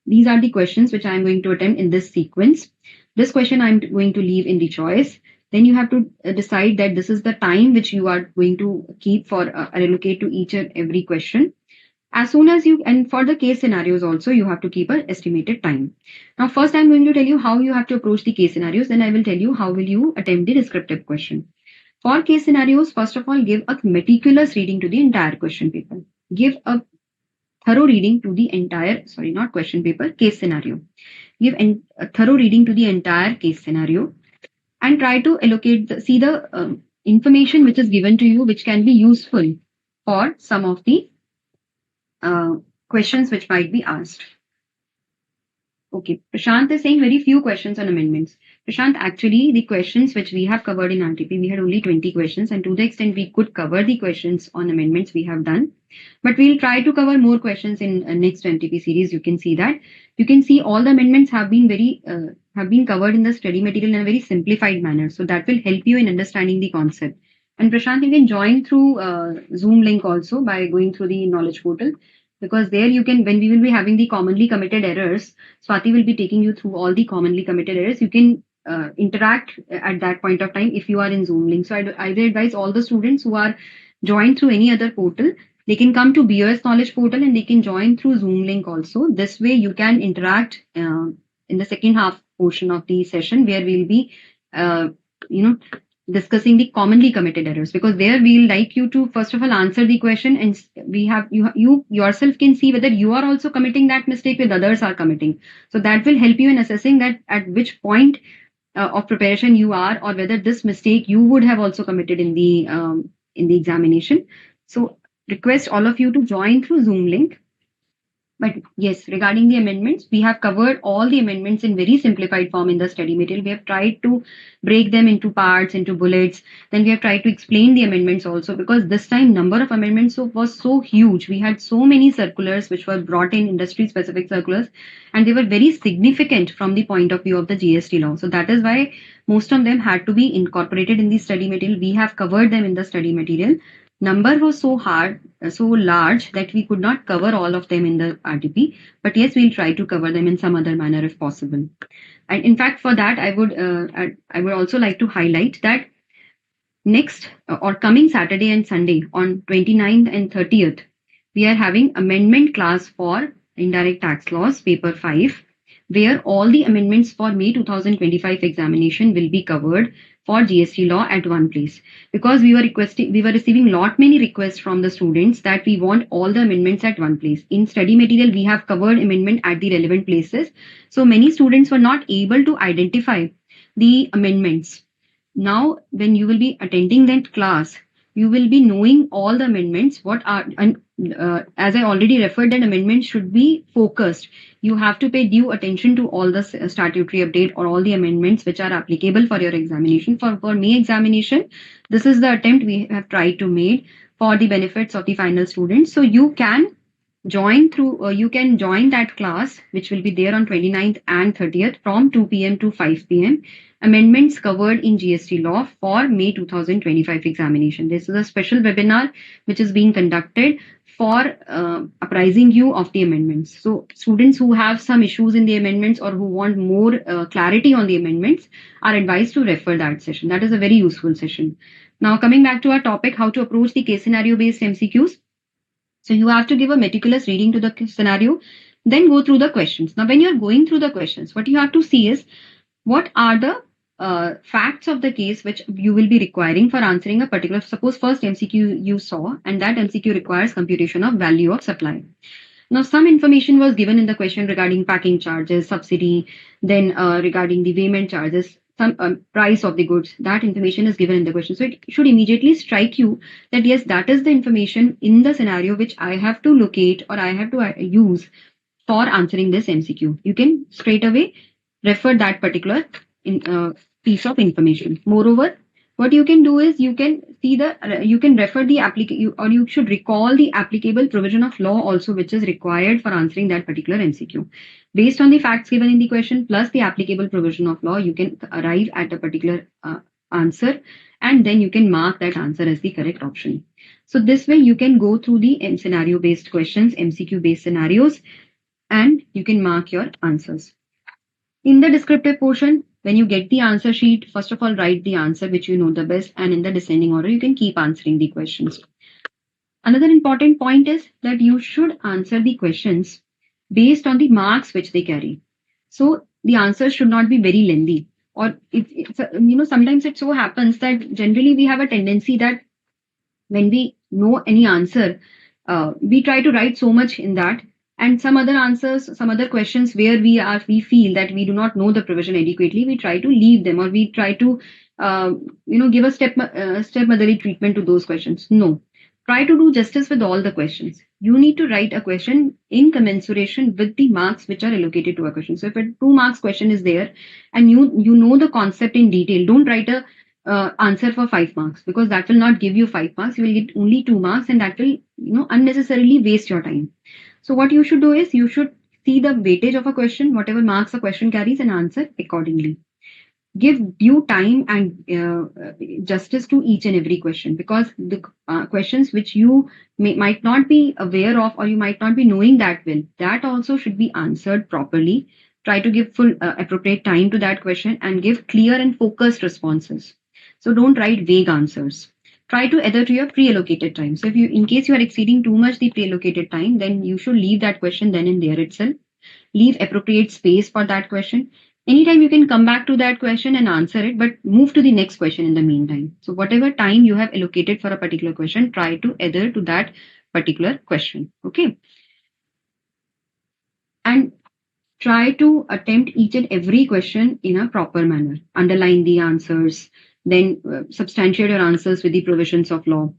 these are the questions which I am going to attempt in this sequence. This question I'm going to leave in the choice. Then you have to decide that this is the time which you are going to keep for allocate to each and every question. As soon as you, and for the case scenarios also, you have to keep an estimated time. Now, first I'm going to tell you how you have to approach the case scenarios. Then I will tell you how will you attempt the descriptive question. For case scenarios, first of all, give a meticulous reading to the entire question paper. Give a thorough reading to the entire, sorry, not question paper, case scenario. Give a thorough reading to the entire case scenario and try to allocate, see the information which is given to you, which can be useful for some of the questions which might be asked. Okay, Prashant is saying very few questions on amendments. Prashant, actually, the questions which we have covered in RTP, we had only 20 questions, and to the extent we could cover the questions on amendments, we have done. But we'll try to cover more questions in next RTP series. You can see that. You can see all the amendments have been covered in the study material in a very simplified manner. So that will help you in understanding the concept. And Prashant, you can join through Zoom link also by going through the knowledge portal, because there you can, when we will be having the commonly committed errors, Swati will be taking you through all the commonly committed errors. You can interact at that point of time if you are in Zoom link. So I will advise all the students who are joined through any other portal, they can come to BoS knowledge portal and they can join through Zoom link also. This way you can interact in the second half portion of the session, where we'll be, discussing the commonly committed errors, because there we'll like you to first of all answer the question, and we have you yourself can see whether you are also committing that mistake with others are committing. So that will help you in assessing that at which point of preparation you are, or whether this mistake you would have also committed in the examination. So request all of you to join through Zoom link. But yes, regarding the amendments, we have covered all the amendments in very simplified form in the study material. We have tried to break them into parts, into bullets. Then we have tried to explain the amendments also, because this time number of amendments was so huge. We had so many circulars which were brought in, industry specific circulars, and they were very significant from the point of view of the GST law. So that is why most of them had to be incorporated in the study material. We have covered them in the study material. Number was so large that we could not cover all of them in the RTP. But yes, we'll try to cover them in some other manner if possible. And in fact, for that, I would also like to highlight that next or coming Saturday and Sunday on 29th and 30th, we are having amendment class for indirect tax laws, Paper-5, where all the amendments for May 2025 examination will be covered for GST law at one place, because we were receiving lot many requests from the students that we want all the amendments at one place. In study material, we have covered amendment at the relevant places. So many students were not able to identify the amendments. Now, when you will be attending that class, you will be knowing all the amendments. As I already referred, that amendments should be focused. You have to pay due attention to all the statutory update or all the amendments which are applicable for your examination. For May examination, this is the attempt we have tried to make for the benefits of the final students. So you can You can join that class, which will be there on 29th and 30th from 2 p.m. to 5 p.m. Amendments covered in GST law for May 2025 examination. This is a special webinar which is being conducted for apprising you of the amendments. So students who have some issues in the amendments or who want more clarity on the amendments are advised to refer that session. That is a very useful session. Now coming back to our topic, how to approach the case scenario based MCQs. So you have to give a meticulous reading to the scenario, then go through the questions. Now, when you're going through the questions, what you have to see is what are the facts of the case which you will be requiring for answering a particular, suppose first MCQ you saw, and that MCQ requires computation of value of supply. Now, some information was given in the question regarding packing charges, subsidy, then regarding the weighment charges, some price of the goods. That information is given in the question. So it should immediately strike you that yes, that is the information in the scenario which I have to locate or I have to use for answering this MCQ. You can straight away refer that particular piece of information. Moreover, what you can do is you can refer the or you should recall the applicable provision of law also which is required for answering that particular MCQ. Based on the facts given in the question plus the applicable provision of law, you can arrive at a particular answer, and then you can mark that answer as the correct option. So this way you can go through the scenario based questions, MCQ based scenarios, and you can mark your answers. In the descriptive portion, when you get the answer sheet, first of all, write the answer which you know the best, and in the descending order, you can keep answering the questions. Another important point is that you should answer the questions based on the marks which they carry. So the answers should not be very lengthy. Or sometimes it so happens that generally we have a tendency that when we know any answer, we try to write so much in that, and some other answers, some other questions where we feel that we do not know the provision adequately, we try to leave them, or we try to give a stepmotherly treatment to those questions. No, try to do justice with all the questions. You need to write a question in commensuration with the marks which are allocated to a question. So if a 2 marks question is there and you know the concept in detail, don't write a answer for 5 marks, because that will not give you 5 marks. You will get only 2 marks, and that will unnecessarily waste your time. So what you should do is you should see the weightage of a question, whatever marks a question carries, and answer accordingly. Give due time and justice to each and every question, because the questions which you might not be aware of or you might not be knowing that well, that also should be answered properly. Try to give full appropriate time to that question and give clear and focused responses. So don't write vague answers. Try to adhere to your pre-allocated time. So if in case you are exceeding too much the pre-allocated time, then you should leave that question then and there itself. Leave appropriate space for that question. Anytime you can come back to that question and answer it, but move to the next question in the meantime. So whatever time you have allocated for a particular question, try to adhere to that particular question. Okay. And try to attempt each and every question in a proper manner. Underline the answers, then substantiate your answers with the provisions of law.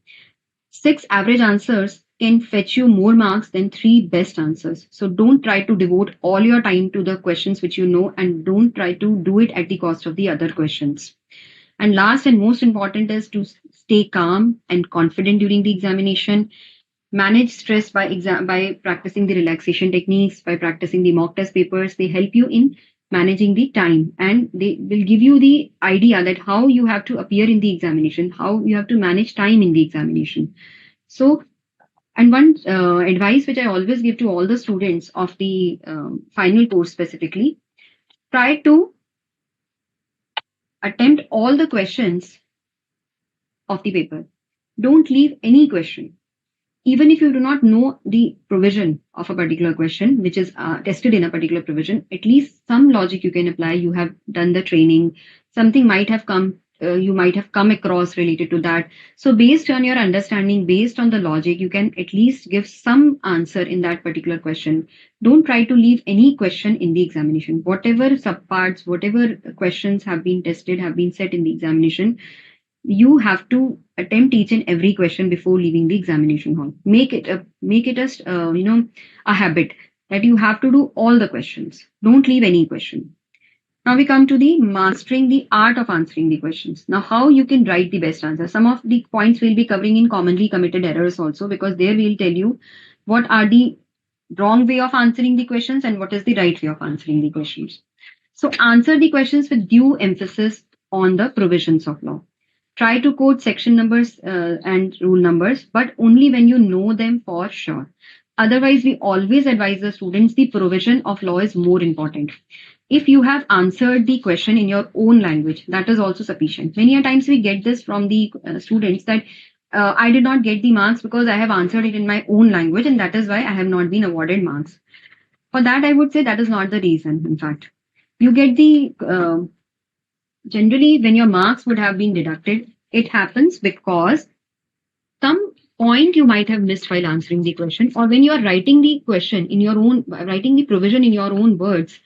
6 average answers can fetch you more marks than 3 best answers. So don't try to devote all your time to the questions which you know, and don't try to do it at the cost of the other questions. And last and most important is to stay calm and confident during the examination. Manage stress by practicing the relaxation techniques, by practicing the mock test papers. They help you in managing the time, and they will give you the idea that how you have to appear in the examination, how you have to manage time in the examination. So, and one advice which I always give to all the students of the final course specifically, try to attempt all the questions of the paper. Don't leave any question. Even if you do not know the provision of a particular question, which is tested in a particular provision, at least some logic you can apply. You have done the training, something might have come, you might have come across related to that. So based on your understanding, based on the logic, you can at least give some answer in that particular question. Don't try to leave any question in the examination. Whatever subparts, whatever questions have been tested, have been set in the examination, you have to attempt each and every question before leaving the examination hall. Make it a habit that you have to do all the questions. Don't leave any question. Now we come to the mastering the art of answering the questions. Now how you can write the best answer. Some of the points we'll be covering in commonly committed errors also, because there we'll tell you what are the wrong way of answering the questions and what is the right way of answering the questions. So answer the questions with due emphasis on the provisions of law. Try to quote section numbers and rule numbers, but only when you know them for sure. Otherwise, we always advise the students the provision of law is more important. If you have answered the question in your own language, that is also sufficient. Many a times we get this from the students that I did not get the marks because I have answered it in my own language, and that is why I have not been awarded marks. For that, I would say that is not the reason. In fact, you get the generally when your marks would have been deducted, it happens because some point you might have missed while answering the question, or when you are writing the question in your own, writing the provision in your own words,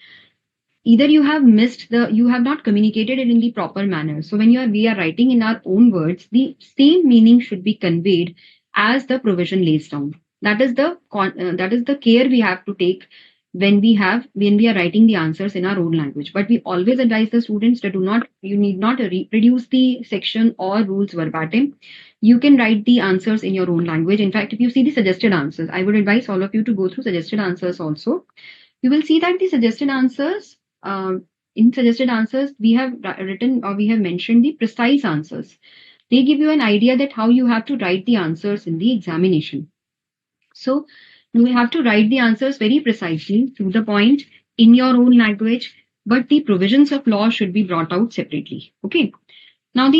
either you have missed you have not communicated it in the proper manner. So when we are writing in our own words, the same meaning should be conveyed as the provision lays down. That is the care we have to take when we are writing the answers in our own language. But we always advise the students to do not you need not reproduce the section or rules verbatim. You can write the answers in your own language. In fact, if you see the suggested answers, I would advise all of you to go through suggested answers also. You will see that the suggested answers, in suggested answers, we have written or we have mentioned the precise answers. They give you an idea that how you have to write the answers in the examination. So you will have to write the answers very precisely to the point in your own language, but the provisions of law should be brought out separately. Okay. Now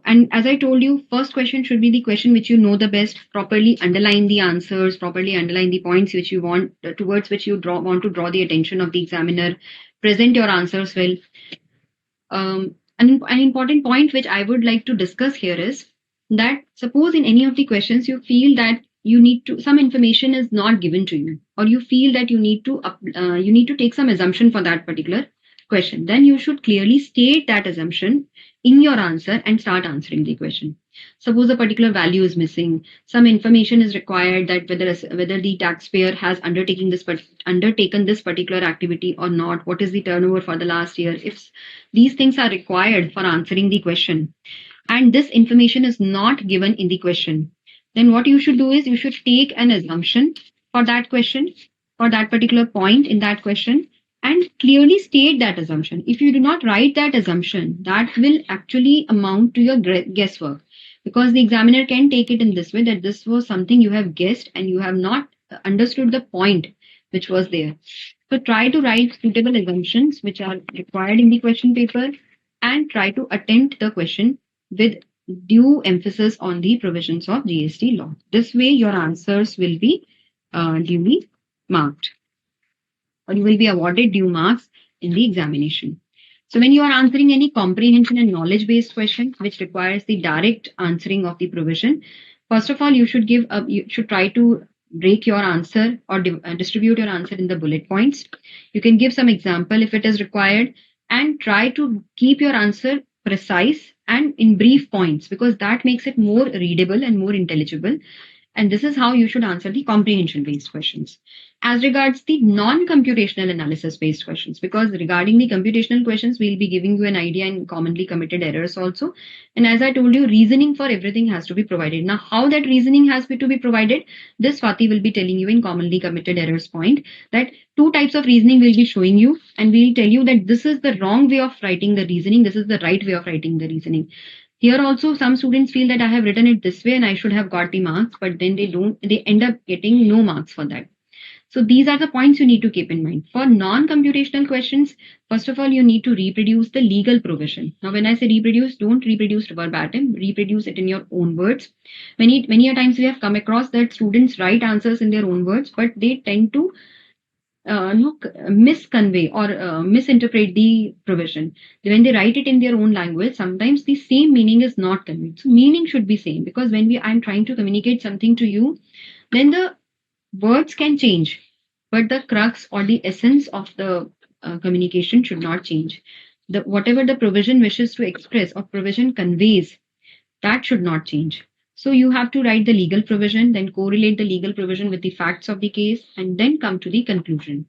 and as I told you, first question should be the question which you know the best. Properly underline the answers, properly underline the points which you want towards which you want to draw the attention of the examiner. Present your answers well. An important point which I would like to discuss here is that suppose in any of the questions you feel that you need to some information is not given to you, or you feel that you need to take some assumption for that particular question, then you should clearly state that assumption in your answer and start answering the question. Suppose a particular value is missing, some information is required that whether the taxpayer has undertaken this particular activity or not, what is the turnover for the last year. If these things are required for answering the question and this information is not given in the question, then what you should do is you should take an assumption for that question, for that particular point in that question, and clearly state that assumption. If you do not write that assumption, that will actually amount to your guesswork, because the examiner can take it in this way that this was something you have guessed and you have not understood the point which was there. So try to write suitable assumptions which are required in the question paper and try to attempt the question with due emphasis on the provisions of GST law. This way your answers will be duly marked, or you will be awarded due marks in the examination. So when you are answering any comprehension and knowledge based question which requires the direct answering of the provision, first of all you should try to break your answer or distribute your answer in the bullet points. You can give some example if it is required, and try to keep your answer precise and in brief points, because that makes it more readable and more intelligible. And this is how you should answer the comprehension based questions. As regards the non-computational analysis based questions, because regarding the computational questions, we'll be giving you an idea in commonly committed errors also. And as I told you, reasoning for everything has to be provided. Now, how that reasoning has to be provided, this Swati will be telling you in commonly committed errors point, that two types of reasoning will be showing you, and we'll tell you that this is the wrong way of writing the reasoning, this is the right way of writing the reasoning. Here also, some students feel that I have written it this way and I should have got the marks, but then they end up getting no marks for that. So these are the points you need to keep in mind. For non-computational questions, first of all, you need to reproduce the legal provision. Now, when I say reproduce, don't reproduce verbatim, reproduce it in your own words. Many a times we have come across that students write answers in their own words, but they tend to misconvey or misinterpret the provision. When they write it in their own language, sometimes the same meaning is not conveyed. So meaning should be same, because when I'm trying to communicate something to you, then the words can change, but the crux or the essence of the communication should not change. Whatever the provision wishes to express or provision conveys, that should not change. So you have to write the legal provision, then correlate the legal provision with the facts of the case, and then come to the conclusion.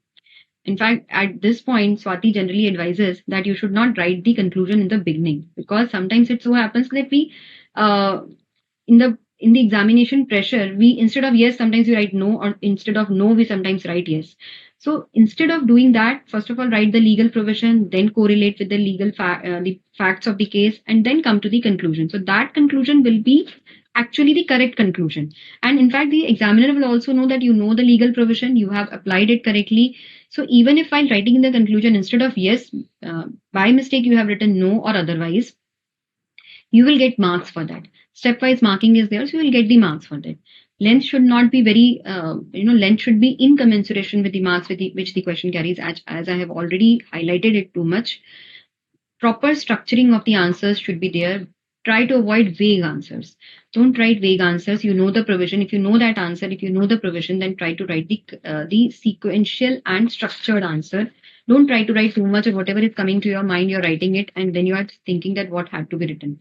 In fact, at this point, Swati generally advises that you should not write the conclusion in the beginning, because sometimes it so happens that we, in the in the examination pressure, we instead of yes, sometimes we write no, or instead of no, we sometimes write yes. So instead of doing that, first of all, write the legal provision, then correlate with the the facts of the case, and then come to the conclusion. So that conclusion will be actually the correct conclusion. And in fact, the examiner will also know that you know the legal provision, you have applied it correctly. So even if while writing in the conclusion, instead of yes, by mistake you have written no or otherwise, you will get marks for that. Stepwise marking is there, so you will get the marks for that. Length should not be very, length should be in commensuration with the marks which the question carries, as I have already highlighted it too much. Proper structuring of the answers should be there. Try to avoid vague answers. Don't write vague answers. You know the provision. If you know that answer, if you know the provision, then try to write the sequential and structured answer. Don't try to write too much or whatever is coming to your mind, you're writing it, and then you are thinking that what had to be written.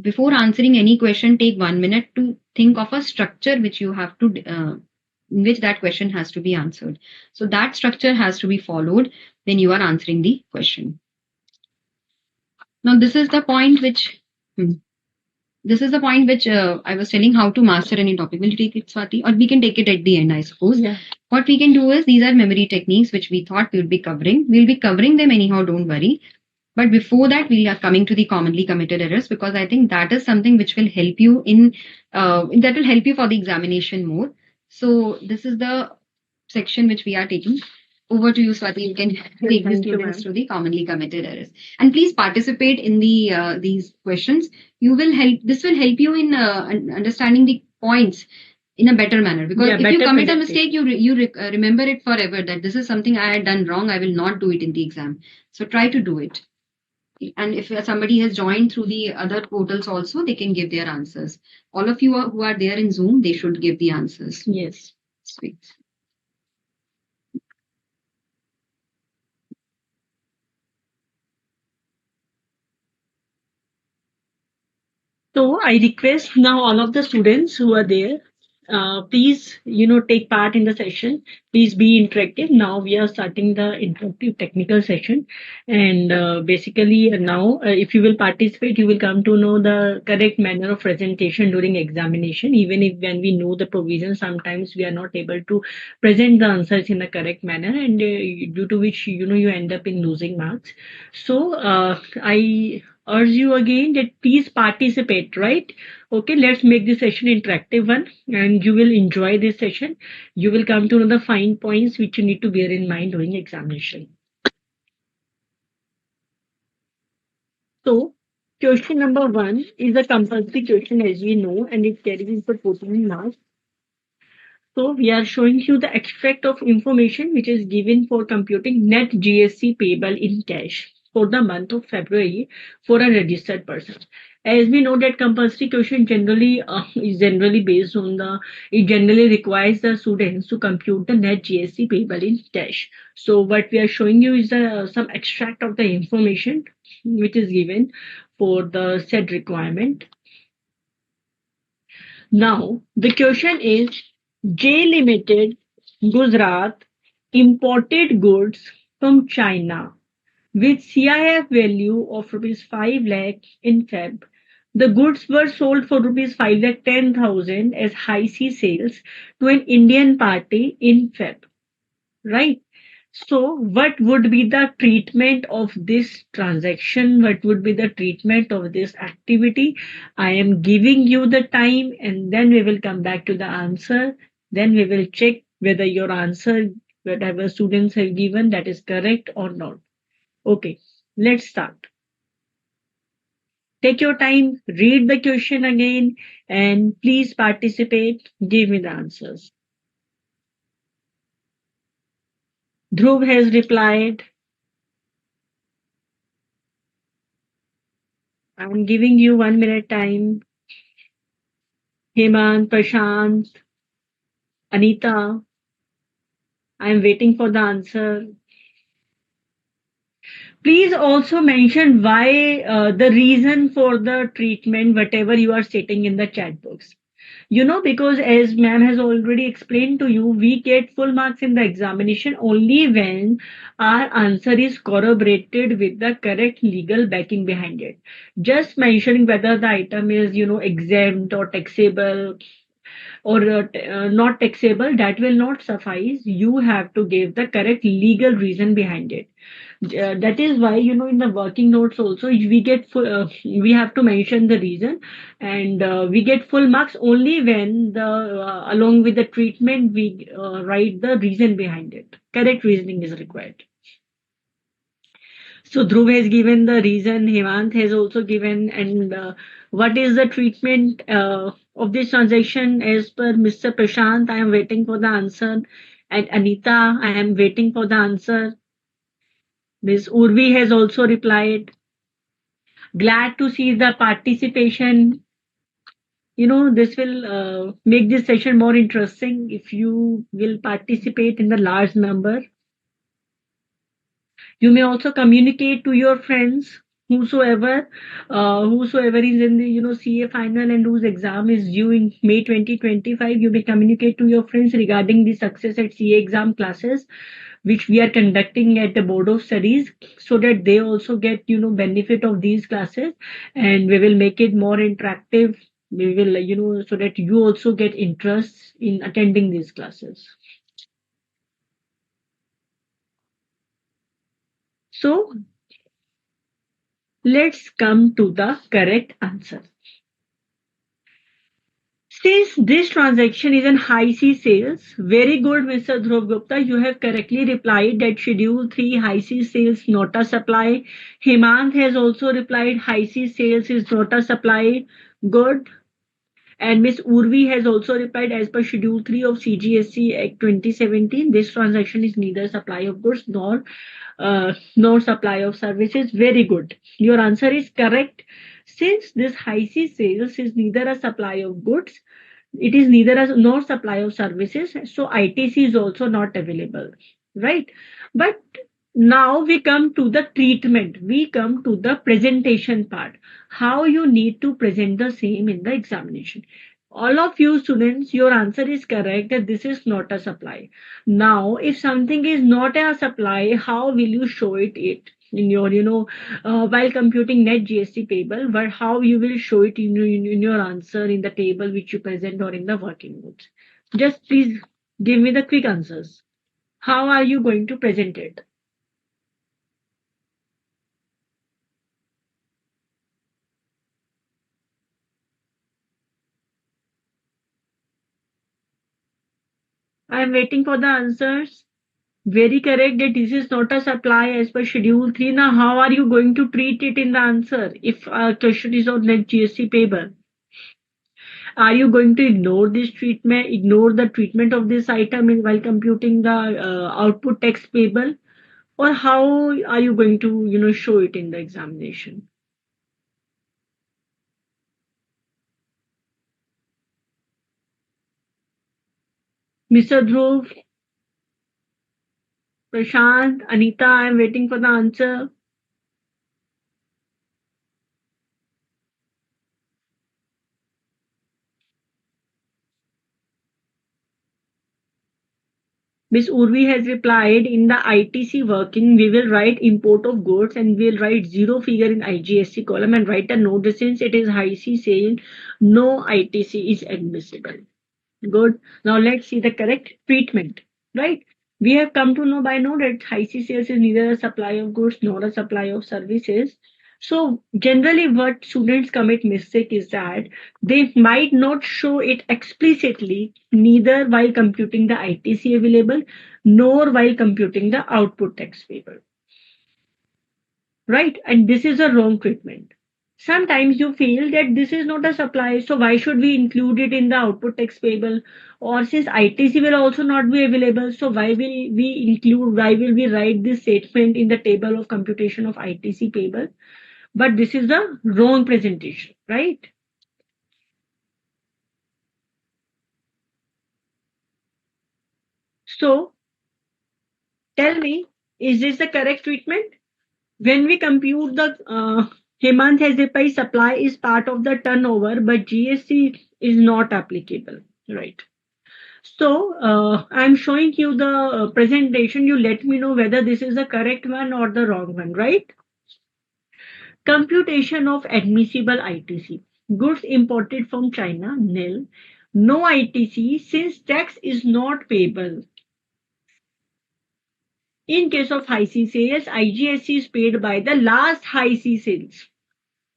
Before answering any question, take 1 minute to think of a structure which you have to, in which that question has to be answered. So that structure has to be followed when you are answering the question. Now, this is the point which. This is the point which I was telling how to master any topic. Will you take it, Swati? Or we can take it at the end, I suppose. Yeah. What we can do is these are memory techniques which we thought we would be covering. We'll be covering them anyhow, don't worry. But before that, we are coming to the commonly committed errors, because I think that is something which will help you in that will help you for the examination more. So this is the section which we are taking. Over to you, Swati. You can take the students to the commonly committed errors, and please participate in the these questions. You will help. This will help you in understanding the points in a better manner, because if you commit a mistake, you remember it forever, that this is something I had done wrong. I will not do it in the exam. So try to do it. And if somebody has joined through the other portals also, they can give their answers. All of you who are there in Zoom, they should give the answers. Yes. Sweet. So I request now all of the students who are there, please, take part in the session. Please be interactive. Now we are starting the interactive technical session. And basically now, if you will participate, you will come to know the correct manner of presentation during examination. Even if when we know the provision, sometimes we are not able to present the answers in the correct manner, and due to which, you end up in losing marks. So I urge you again that please participate, right? Okay, let's make this session interactive one, and you will enjoy this session. You will come to know the fine points which you need to bear in mind during examination. So question number 1 is a compulsory question, as we know, and it carries for 14 marks. So we are showing you the extract of information which is given for computing net GST payable in cash for the month of February for a registered person. As we know that compulsory question generally is generally based on it generally requires the students to compute the net GST payable in cash. So what we are showing you is some extract of the information which is given for the said requirement. Now, the question is J Limited, Gujarat, imported goods from China with CIF value of rupees 5 lakh in Feb. The goods were sold for rupees 5 lakh 10,000 as high C sales to an Indian party in Feb. Right? So, what would be the treatment of this transaction? What would be the treatment of this activity? I am giving you the time, and then we will come back to the answer. Then we will check whether your answer, whatever students have given, that is correct or not. Okay, let's start. Take your time, read the question again, and please participate. Give me the answers. Dhruv has replied. I'm giving you 1 minute time. Hemant, Prashant, Anita, I'm waiting for the answer. Please also mention why the reason for the treatment, whatever you are stating in the chat box. Because as ma'am has already explained to you, we get full marks in the examination only when our answer is corroborated with the correct legal backing behind it. Just mentioning whether the item is, exempt or taxable or not taxable, that will not suffice. You have to give the correct legal reason behind it. That is why, in the working notes also we get full, we have to mention the reason, and we get full marks only when the along with the treatment we write the reason behind it. Correct reasoning is required. So Dhruv has given the reason, Hemant has also given, and what is the treatment of this transaction as per Mr. Prashant? I am waiting for the answer. And Anita, I am waiting for the answer. Ms. Urvi has also replied. Glad to see the participation. This will make this session more interesting if you will participate in the large number. You may also communicate to your friends, whosoever is in the CA final and whose exam is due in May 2025. You may communicate to your friends regarding the success at CA exam classes, which we are conducting at the Board of Studies, so that they also get benefit of these classes, and we will make it more interactive. We will so that you also get interest in attending these classes. So let's come to the correct answer. Since this transaction is an high C sales, very good, Mr. Dhruv Gupta. You have correctly replied that Schedule 3 high C sales not a supply. Hemant has also replied high C sales is not a supply. Good. And Ms. Urvi has also replied as per Schedule 3 of CGSC Act 2017, this transaction is neither supply of goods nor supply of services. Very good. Your answer is correct. Since this high C sales is neither a supply of goods, it is neither a nor supply of services, so ITC is also not available, right? But now we come to the treatment, we come to the presentation part, how you need to present the same in the examination. All of you students, your answer is correct that this is not a supply. Now if something is not a supply, how will you show it in your while computing net GST payable, but how you will show it in your answer in the table which you present or in the working notes? Just please give me the quick answers. How are you going to present it? I am waiting for the answers. Very correct that this is not a supply as per Schedule 3. Now, how are you going to treat it in the answer if a question is on net GST payable? Are you going to ignore this treatment, ignore the treatment of this item while computing the output tax payable? Or how are you going to, show it in the examination? Mr. Dhruv, Prashant, Anita, I am waiting for the answer. Miss Urvi has replied, in the ITC working, we will write import of goods and we'll write zero figure in IGST column and write a note that since it is high C sale, no ITC is admissible. Good. Now let's see the correct treatment, right? We have come to know by now that high C sales is neither a supply of goods nor a supply of services. So generally what students commit mistake is that they might not show it explicitly neither while computing the ITC available nor while computing the output tax payable, right? And this is a wrong treatment. Sometimes you feel that this is not a supply, so why should we include it in the output tax payable? Or since ITC will also not be available, so why will we write this statement in the table of computation of ITC payable? But this is the wrong presentation, right? So tell me, is this the correct treatment? When we compute the Hemant has replied, supply is part of the turnover, but GST is not applicable. Right. So I'm showing you the presentation. You let me know whether this is the correct one or the wrong one, right? Computation of admissible ITC. Goods imported from China, nil. No ITC since tax is not payable. In case of high C sales, IGST is paid by the last high C sales.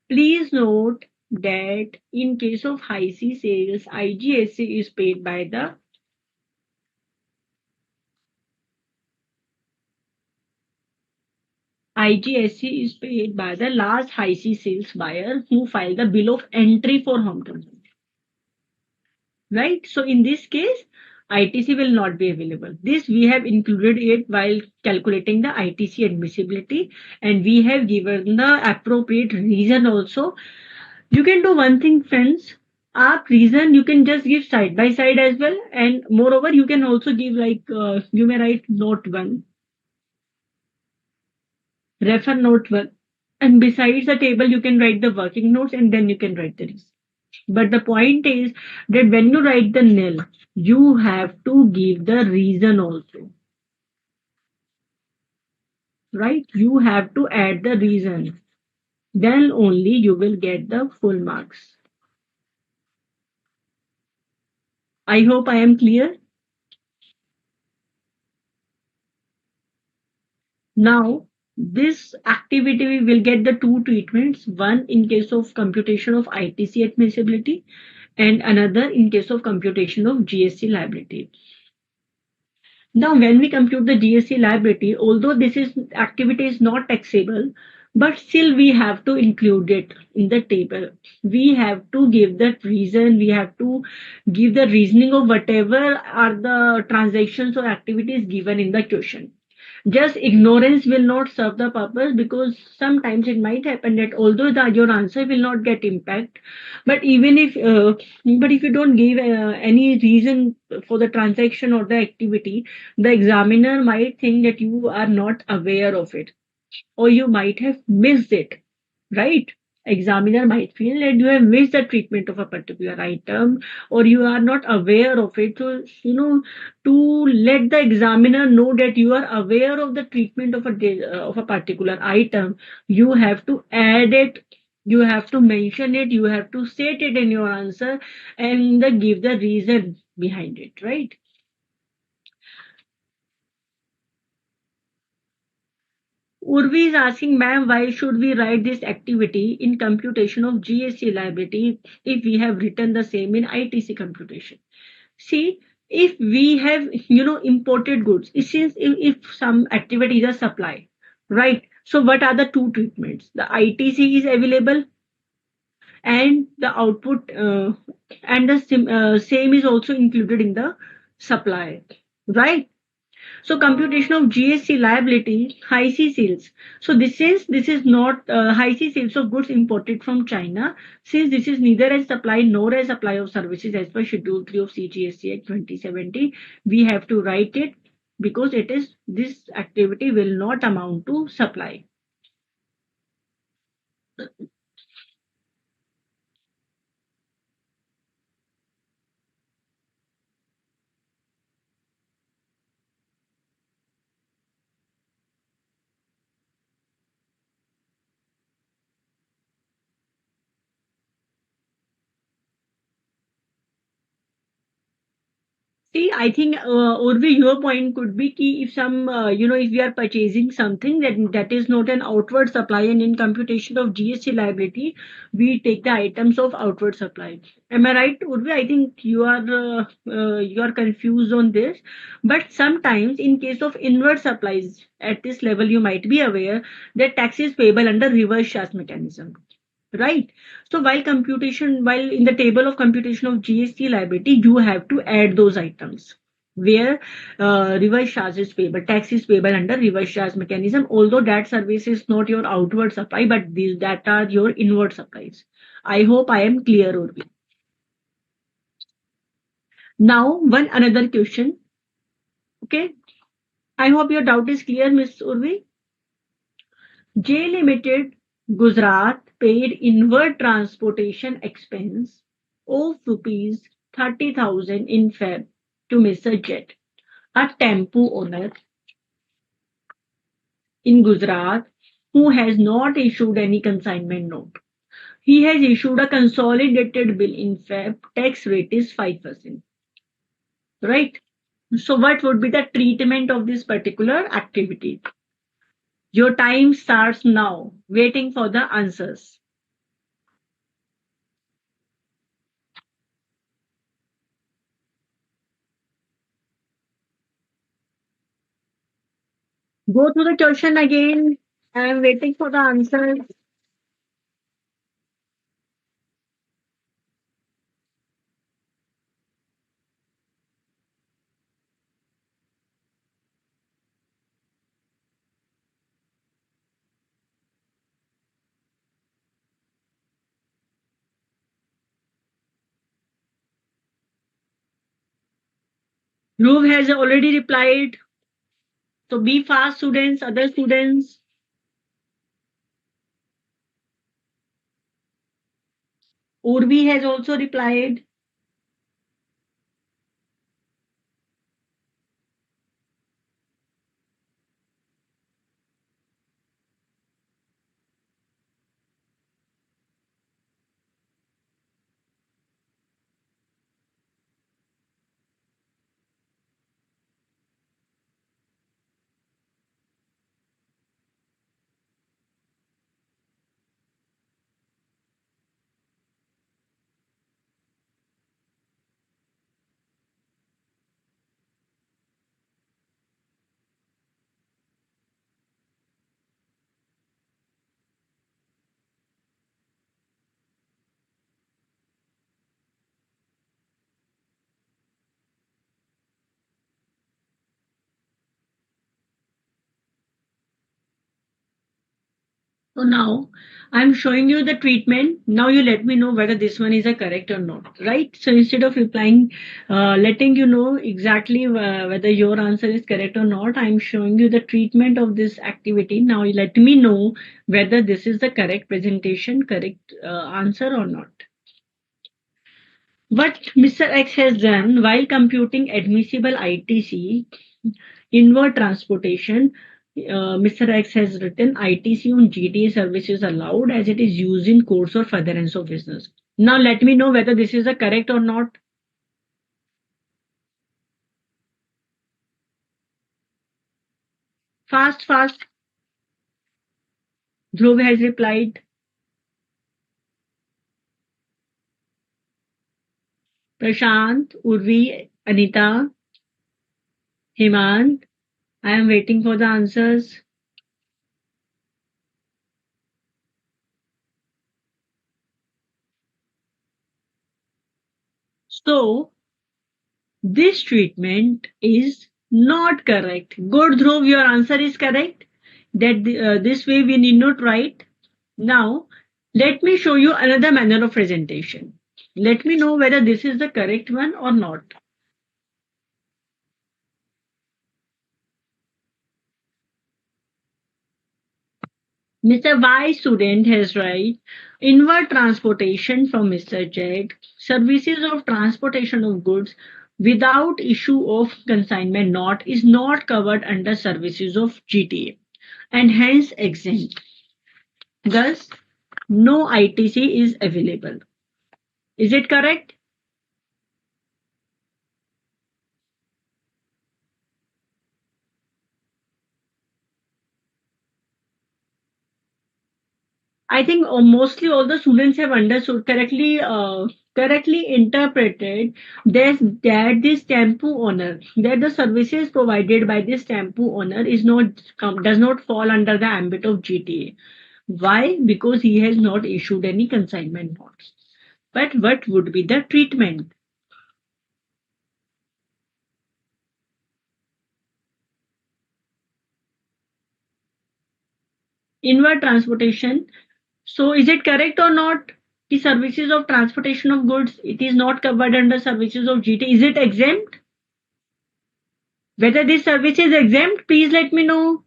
Please note that in case of high C sales, IGST is paid by the IGST is paid by the last high C sales buyer who filed the bill of entry for home consumption. Right? So in this case, ITC will not be available. This we have included it while calculating the ITC admissibility, and we have given the appropriate reason also. You can do one thing, friends. Aap reason you can just give side by side as well, and moreover you can also give like you may write note 1, refer note 1, and besides the table you can write the working notes and then you can write the reason. But the point is that when you write the nil, you have to give the reason also. Right? You have to add the reason. Then only you will get the full marks. I hope I am clear. Now, this activity will get the two treatments, one in case of computation of ITC admissibility and another in case of computation of GST liability. Now, when we compute the GST liability, although this is activity is not taxable, but still we have to include it in the table. We have to give that reason. We have to give the reasoning of whatever are the transactions or activities given in the question. Just ignorance will not serve the purpose, because sometimes it might happen that although your answer will not get impact, but even if but if you don't give any reason for the transaction or the activity, the examiner might think that you are not aware of it or you might have missed it, right? Examiner might feel that you have missed the treatment of a particular item or you are not aware of it. So, to let the examiner know that you are aware of the treatment of a particular item, you have to add it, you have to mention it, you have to state it in your answer and give the reason behind it, right? Urvi is asking, ma'am, why should we write this activity in computation of GST liability if we have written the same in ITC computation? See, if we have, imported goods, since if some activity is a supply, right? So what are the two treatments? The ITC is available and the output and the same is also included in the supply, right? So computation of GST liability, high C sales. So this is not high C sales of goods imported from China. Since this is neither as supply nor as supply of services as per Schedule 3 of CGST Act 2070, we have to write it because this activity will not amount to supply. See, I think, Urvi, your point could be key if if we are purchasing something that is not an outward supply, and in computation of GST liability, we take the items of outward supply. Am I right, Urvi? I think you are confused on this, but sometimes in case of inward supplies at this level, you might be aware that tax is payable under reverse charge mechanism. Right. So while in the table of computation of GST liability, you have to add those items where reverse charge is payable, tax is payable under reverse charge mechanism, although that service is not your outward supply, but these that are your inward supplies. I hope I am clear, Urvi. Now, one another question. Okay. I hope your doubt is clear, Miss Urvi. J Limited Gujarat paid inward transportation expense of rupees 30,000 in Feb to Mr. Jet, a tempo owner in Gujarat who has not issued any consignment note. He has issued a consolidated bill in Feb. Tax rate is 5%. Right? So, what would be the treatment of this particular activity? Your time starts now, waiting for the answers. Go through the question again. I am waiting for the answers. Dhruv has already replied. So be fast, students, other students. Urvi has also replied. So now I'm showing you the treatment. Now you let me know whether this one is a correct or not, right? So instead of replying, letting you know exactly whether your answer is correct or not, I'm showing you the treatment of this activity. Now you let me know whether this is the correct presentation, correct answer or not. What Mr. X has done while computing admissible ITC, inward transportation, Mr. X has written ITC on GTA services allowed as it is used in course or furtherance of business. Now let me know whether this is the correct or not. Fast, fast. Dhruv has replied. Prashant, Urvi, Anita, Hemant. I am waiting for the answers. So this treatment is not correct. Good, Dhruv, your answer is correct. That this way we need not write. Now, let me show you another manner of presentation. Let me know whether this is the correct one or not. Mr. Y student has right. Inward transportation from Mr. Z. Services of transportation of goods without issue of consignment note is not covered under services of GTA and hence exempt. Thus, no ITC is available. Is it correct? I think mostly all the students have understood correctly, correctly interpreted that this tempo owner, that the services provided by this tempo owner is not does not fall under the ambit of GTA. Why? Because he has not issued any consignment notes. But what would be the treatment? Inward transportation. So is it correct or not? The services of transportation of goods, it is not covered under services of GT. Is it exempt? Whether this service is exempt, please let me know.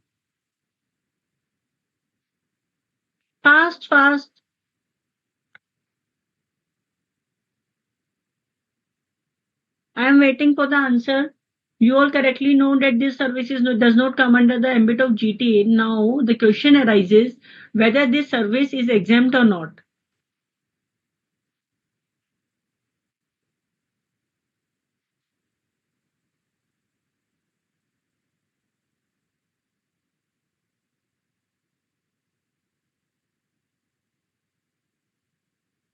Fast, fast. I am waiting for the answer. You all correctly know that this service does not come under the ambit of GTA. Now the question arises whether this service is exempt or not.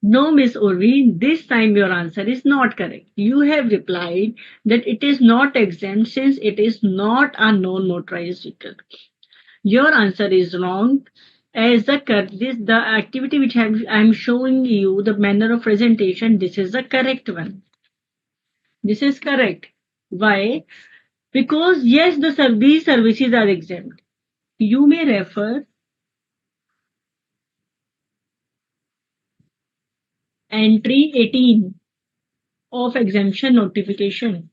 No, Miss Urvi, this time your answer is not correct. You have replied that it is not exempt since it is not a non-motorized vehicle. Your answer is wrong. As the activity which I am showing you, the manner of presentation, this is the correct one. This is correct. Why? Because yes, these services are exempt. You may refer entry 18 of exemption notification,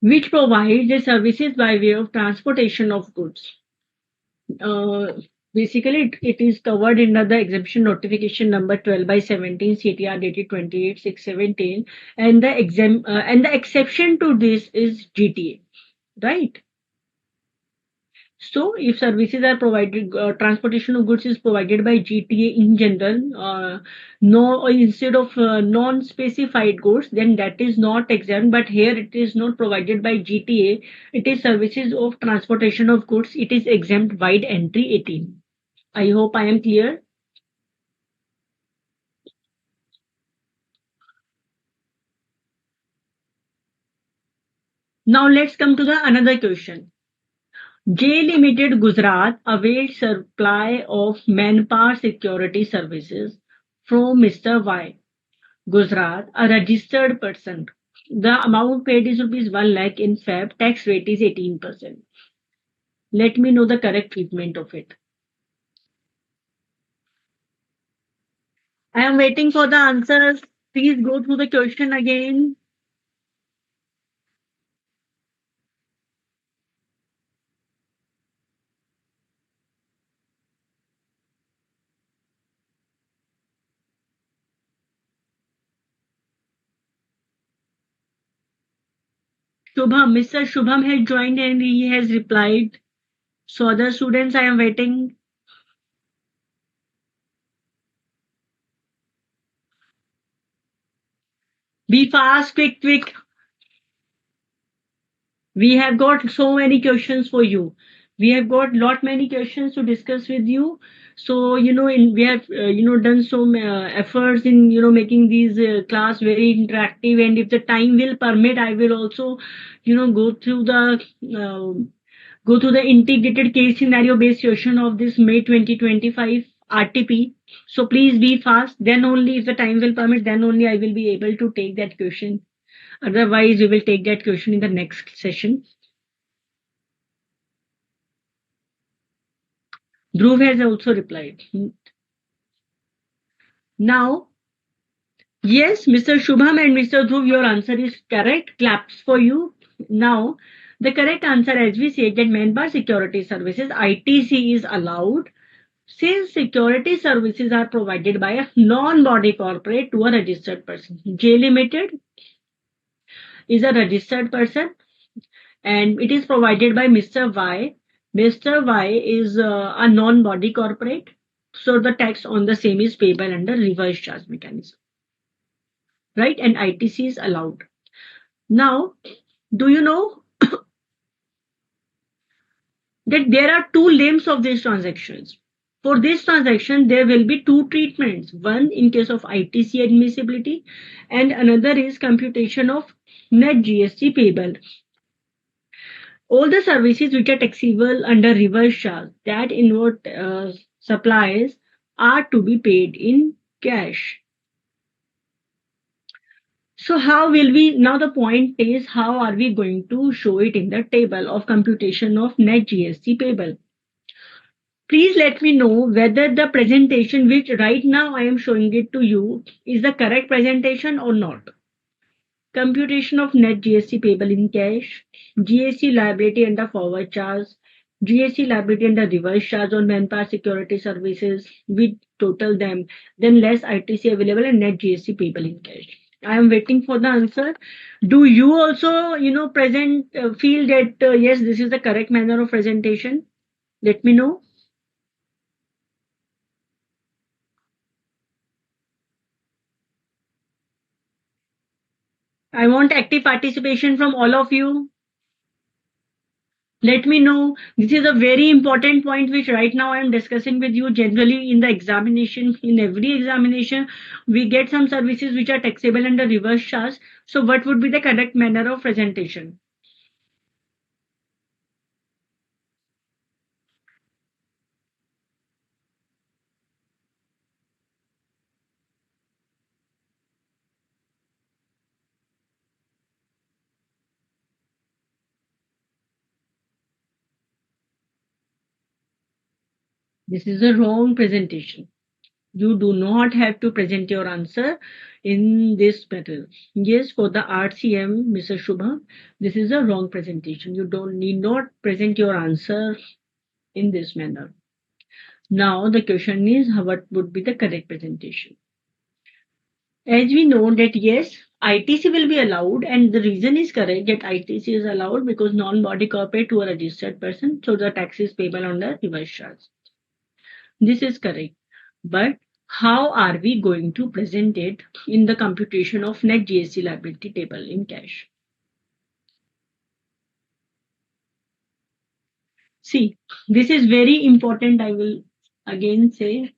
which provides the services by way of transportation of goods. Uh, Basically, it is covered under the exemption notification number 12 by 17 CTR dated 28/6/17, and the exception to this is GTA, right? So, if services are provided, transportation of goods is provided by GTA in general, no instead of non-specified goods, then that is not exempt. But here it is not provided by GTA. It is services of transportation of goods. It is exempt wide entry 18. I hope I am clear. Now let's come to the another question. J Limited Gujarat awaits supply of manpower security services from Mr. Y. Gujarat, a registered person. The amount paid is rupees 1 lakh in Feb. Tax rate is 18%. Let me know the correct treatment of it. I am waiting for the answers. Please go through the question again. Shubham, Mr. Shubham has joined and he has replied. So other students, I am waiting. Be fast, quick, quick. We have got so many questions for you. We have got lot many questions to discuss with you. So we have done some efforts in making these class very interactive. And if the time will permit, I will also go through the integrated case scenario based session of this May 2025 RTP. So please be fast. Then only if the time will permit, then only I will be able to take that question. Otherwise, we will take that question in the next session. Dhruv has also replied. Now, yes, Mr. Shubham and Mr. Dhruv, your answer is correct. Claps for you. Now, the correct answer, as we said, that manpower security services (ITC) is allowed since security services are provided by a non-body corporate to a registered person. J Limited is a registered person and it is provided by Mr. Y. Mr. Y is a non-body corporate, so the tax on the same is payable under reverse charge mechanism, right? And ITC is allowed. Now, do you know that there are two limbs of these transactions? For this transaction, there will be two treatments. One in case of ITC admissibility, and another is computation of net GST payable. All the services which are taxable under reverse charge that involve supplies are to be paid in cash. So how will we, now the point is how are we going to show it in the table of computation of net GST payable? Please let me know whether the presentation which right now I am showing it to you is the correct presentation or not. computation of net GST payable in cash, GST liability under forward charge, GST liability under reverse charge on manpower security services. We total them, then less ITC available and net GST payable in cash. I am waiting for the answer. Do you also, present feel that yes, this is the correct manner of presentation? Let me know. I want active participation from all of you. Let me know. This is a very important point which right now I am discussing with you. Generally in the examination, in every examination, we get some services which are taxable under reverse charge. So what would be the correct manner of presentation? This is a wrong presentation. You do not have to present your answer in this method. Yes, for the RCM, Mr. Shubham, this is a wrong presentation. You don't need not present your answer in this manner. Now the question is, what would be the correct presentation? As we know that yes, ITC will be allowed, and the reason is correct that ITC is allowed because non-body corporate to a registered person, so the tax is payable under reverse charge. This is correct. But how are we going to present it in the computation of net GST liability table in cash? See, this is very important. I will again say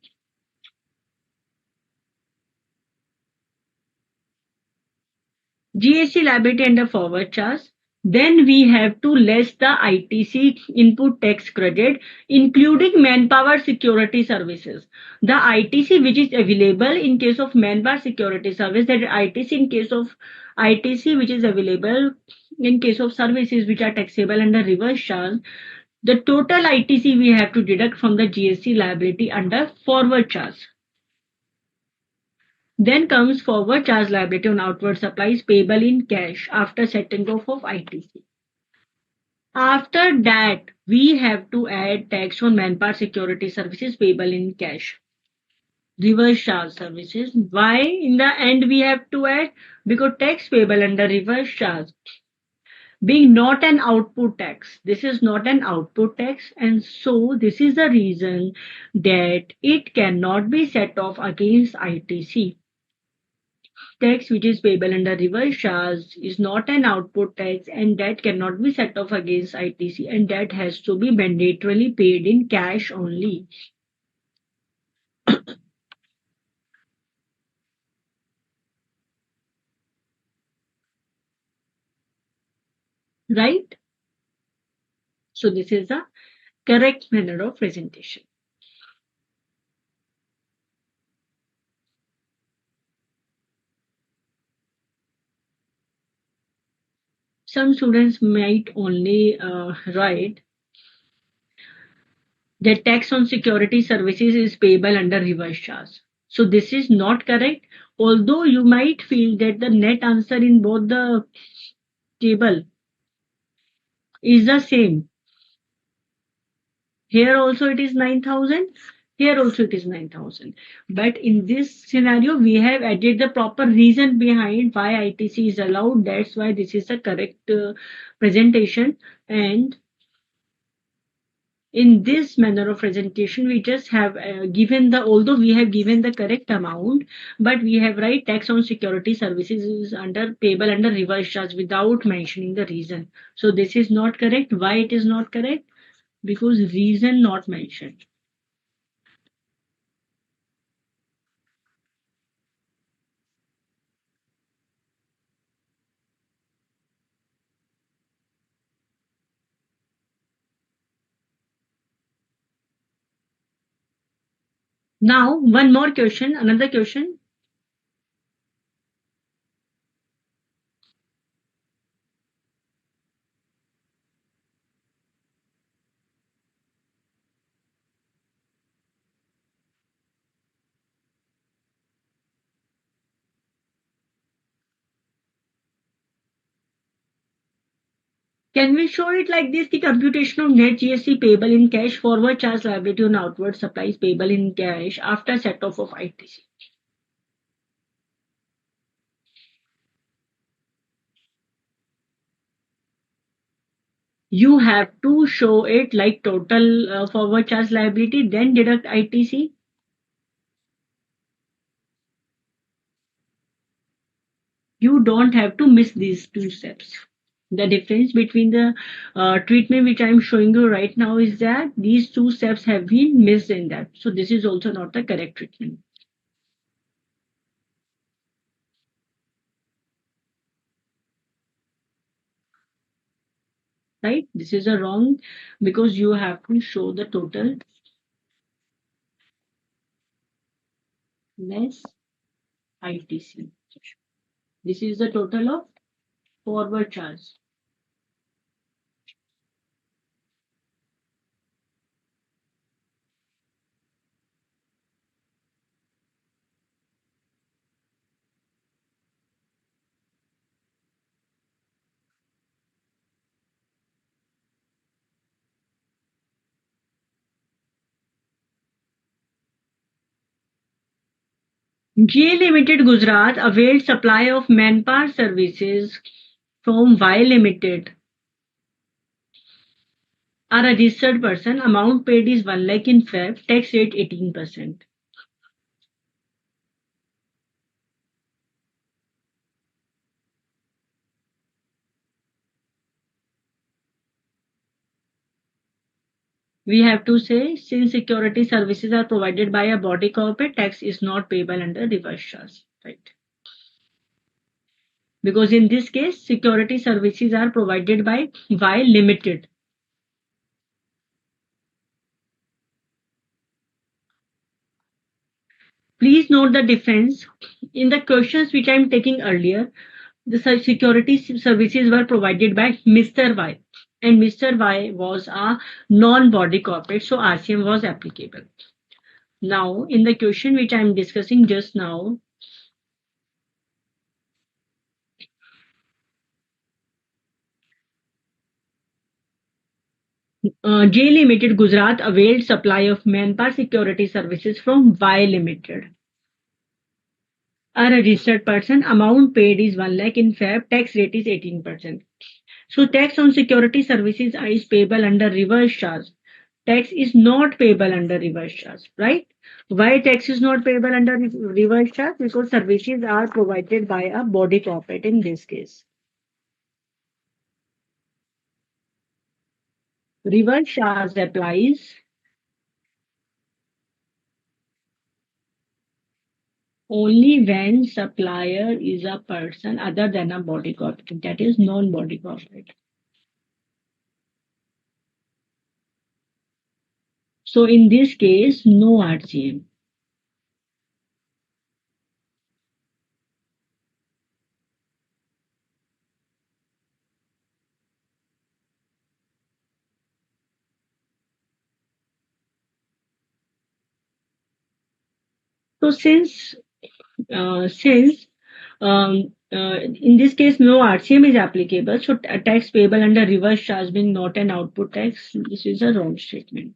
GST liability under forward charge. Then we have to less the ITC input tax credit, including manpower security services. The ITC which is available in case of manpower security service, that ITC in case of ITC which is available in case of services which are taxable under reverse charge, the total ITC we have to deduct from the GST liability under forward charge. Then comes forward charge liability on outward supplies payable in cash after setting off of ITC. After that, we have to add tax on manpower security services payable in cash. Reverse charge services. Why in the end we have to add? Because tax payable under reverse charge being not an output tax. This is not an output tax, and so this is the reason that it cannot be set off against ITC. Tax which is payable under reverse charge is not an output tax, and that cannot be set off against ITC, and that has to be mandatorily paid in cash only. Right? So this is the correct manner of presentation. Some students might only write that tax on security services is payable under reverse charge. So this is not correct. Although you might feel that the net answer in both the table is the same. Here also it is 9,000. Here also it is 9,000. But in this scenario, we have added the proper reason behind why ITC is allowed. That's why this is the correct presentation. And in this manner of presentation, we just have given the, although we have given the correct amount, but we have right tax on security services is under payable under reverse charge without mentioning the reason. So this is not correct. Why it is not correct? Because reason not mentioned. Now, one more question, another question. Can we show it like this? The computation of net GST payable in cash, forward charge liability on outward supplies payable in cash after set off of ITC. You have to show it like total forward charge liability, then deduct ITC. You don't have to miss these two steps. The difference between the treatment which I'm showing you right now is that these two steps have been missed in that. So this is also not the correct treatment. Right? This is a wrong because you have to show the total less ITC. This is the total of forward charge. J Limited Gujarat availed supply of manpower services from Y Limited. A registered person, amount paid is 1 lakh in Feb, tax rate 18%. We have to say, since security services are provided by a body corporate, tax is not payable under reverse charge. Right? Because in this case, security services are provided by Y Limited. Please note the difference. In the questions which I am taking earlier, the security services were provided by Mr. Y, and Mr. Y was a non-body corporate, so RCM was applicable. Now, in the question which I am discussing just now, J Limited Gujarat availed supply of manpower security services from Y Limited. A registered person, amount paid is 1 lakh in Feb, tax rate is 18%. So tax on security services is payable under reverse charge. Tax is not payable under reverse charge, right? Why tax is not payable under reverse charge? Because services are provided by a body corporate in this case. Reverse charge applies only when supplier is a person other than a body corporate, that is non-body corporate. So in this case, no RCM. So since in this case no RCM is applicable, so tax payable under reverse charge being not an output tax, this is a wrong statement.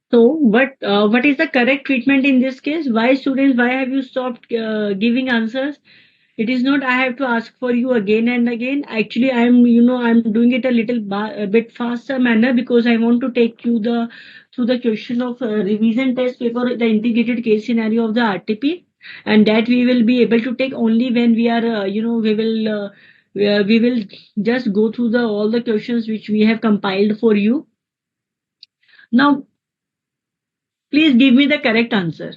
So what is the correct treatment in this case? Why students, why have you stopped giving answers? It is not I have to ask for you again and again. Actually, I'm doing it a bit faster manner because I want to take you through the question of revision test paper, the integrated case scenario of the RTP, and that we will be able to take only when we are we will just go through the all the questions which we have compiled for you. Now, please give me the correct answer.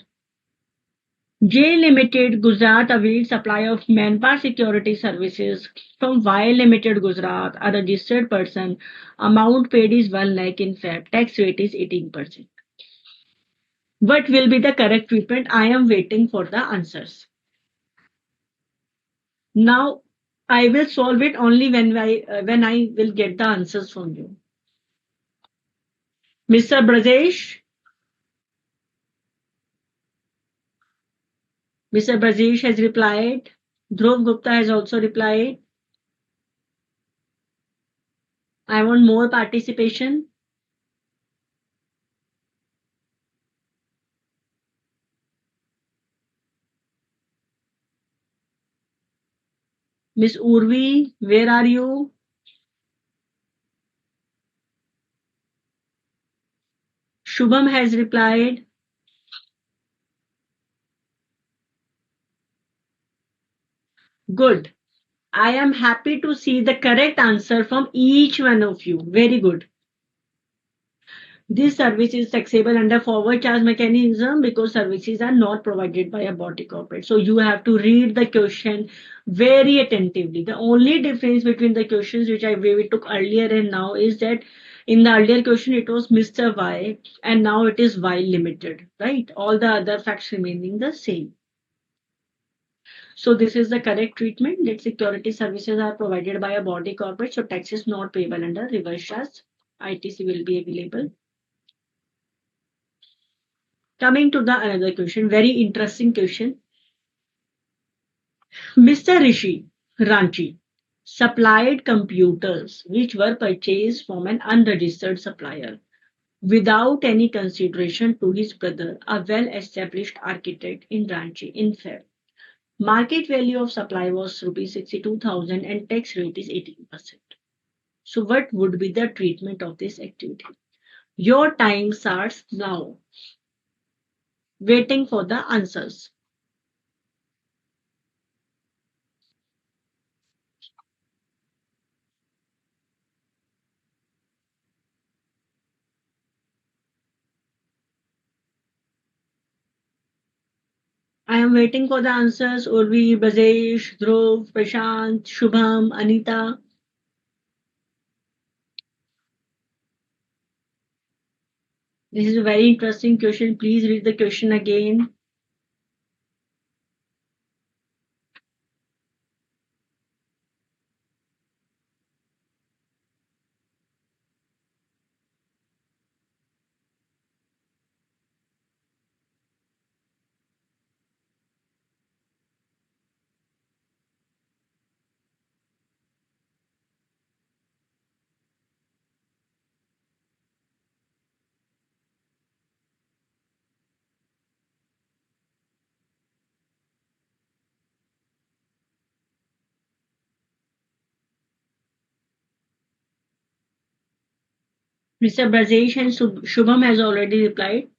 J Limited Gujarat availed supply of manpower security services from Y Limited Gujarat, a registered person. Amount paid is 1 lakh in Feb. Tax rate is 18%. What will be the correct treatment? I am waiting for the answers. Now, I will solve it only when I will get the answers from you. Mr. Brajesh, Mr. Brajesh has replied. Dhruv Gupta has also replied. I want more participation. Miss Urvi, where are you? Shubham has replied. Good. I am happy to see the correct answer from each one of you. Very good. This service is taxable under forward charge mechanism because services are not provided by a body corporate. So you have to read the question very attentively. The only difference between the questions which we took earlier and now is that in the earlier question it was Mr. Y and now it is Y limited, right? All the other facts remaining the same. So this is the correct treatment that security services are provided by a body corporate. So tax is not payable under reverse charge. ITC will be available. Coming to the another question, very interesting question. Mr. Rishi Ranchi supplied computers which were purchased from an unregistered supplier without any consideration to his brother, a well-established architect in Ranchi in Feb. Market value of supply was rupees 62,000 and tax rate is 18%. So what would be the treatment of this activity? Your time starts now. Waiting for the answers. I am waiting for the answers. Urvi, Brajesh, Dhruv, Prashant, Shubham, Anita. This is a very interesting question. Please read the question again. Mr. Brajesh and Shubham has already replied.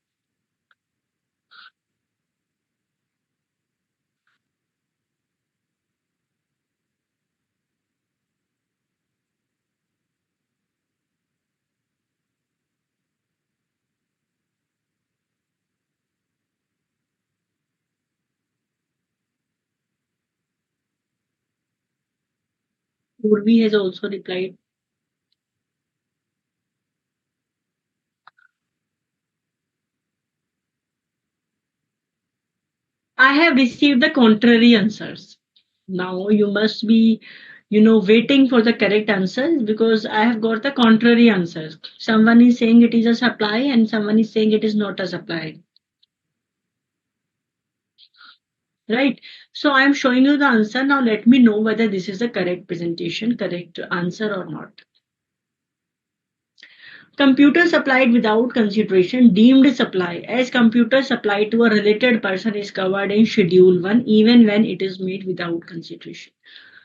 Urvi has also replied. I have received the contrary answers. Now you must be, waiting for the correct answers because I have got the contrary answers. Someone is saying it is a supply and someone is saying it is not a supply. Right. So I am showing you the answer. Now let me know whether this is the correct presentation, correct answer or not. Computer supplied without consideration deemed supply as computer supplied to a related person is covered in Schedule 1 even when it is made without consideration.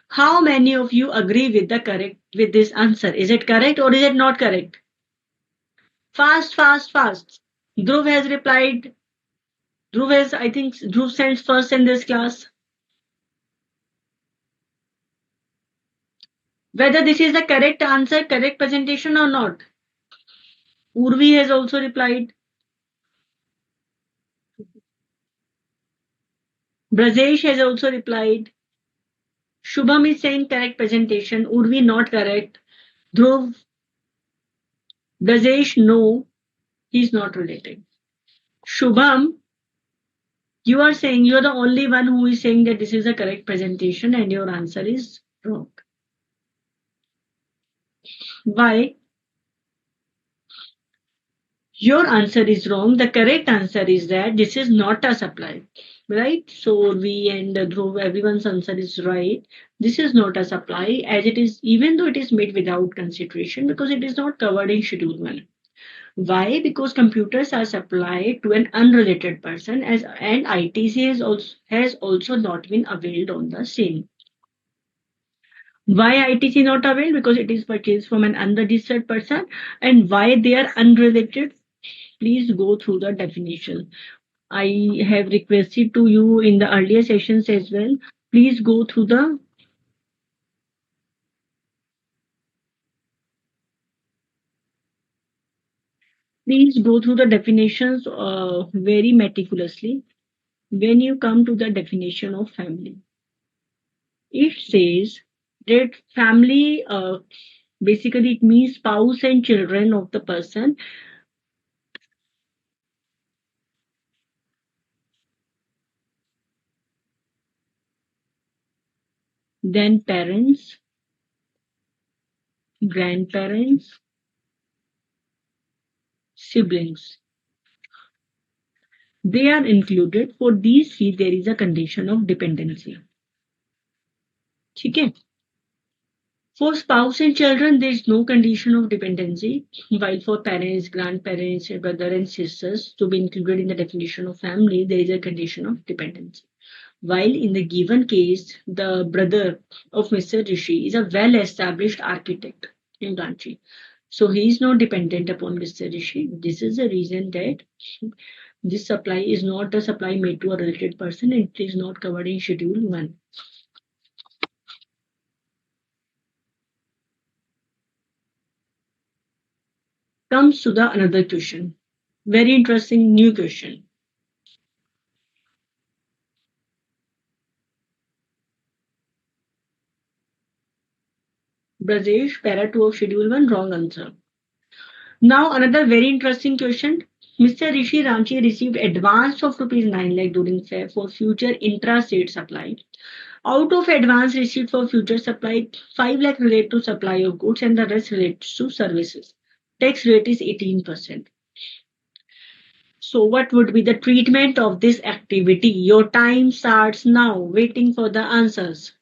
How many of you agree with the correct with this answer? Is it correct or is it not correct? Fast, fast, fast. Dhruv has replied. I think Dhruv sends first in this class. Whether this is the correct answer, correct presentation or not. Urvi has also replied. Brajesh has also replied. Shubham is saying correct presentation. Urvi not correct. Dhruv, Brajesh no. He's not related. Shubham, you are saying you're the only one who is saying that this is a correct presentation and your answer is wrong. Why? Your answer is wrong. The correct answer is that this is not a supply, right? So we and Dhruv, everyone's answer is right. This is not a supply, as it is, even though it is made without consideration, because it is not covered in Schedule 1. Why? Because computers are supplied to an unrelated person, as and ITC has also not been availed on the same. Why ITC not availed? Because it is purchased from an unregistered person, and why they are unrelated? Please go through the definition. I have requested to you in the earlier sessions as well. Please go through the definitions very meticulously. When you come to the definition of family, it says that family basically it means spouse and children of the person, then parents, grandparents, siblings. They are included. For these three, there is a condition of dependency. ठीक है? For spouse and children, there is no condition of dependency, while for parents, grandparents, brother and sisters to be included in the definition of family, there is a condition of dependency. While in the given case, the brother of Mr. Rishi is a well-established architect in Ranchi. So he is not dependent upon Mr. Rishi. This is the reason that this supply is not a supply made to a related person. It is not covered in Schedule 1. Comes to the another question. Very interesting new question. Brajesh, para 2 of Schedule 1, wrong answer. Now another very interesting question. Mr. Rishi Ranchi received advance of rupees 9 lakh during fair for future intra-state supply. Out of advance received for future supply, 5 lakh relate to supply of goods and the rest relates to services. Tax rate is 18%. So what would be the treatment of this activity? Your time starts now, waiting for the answers.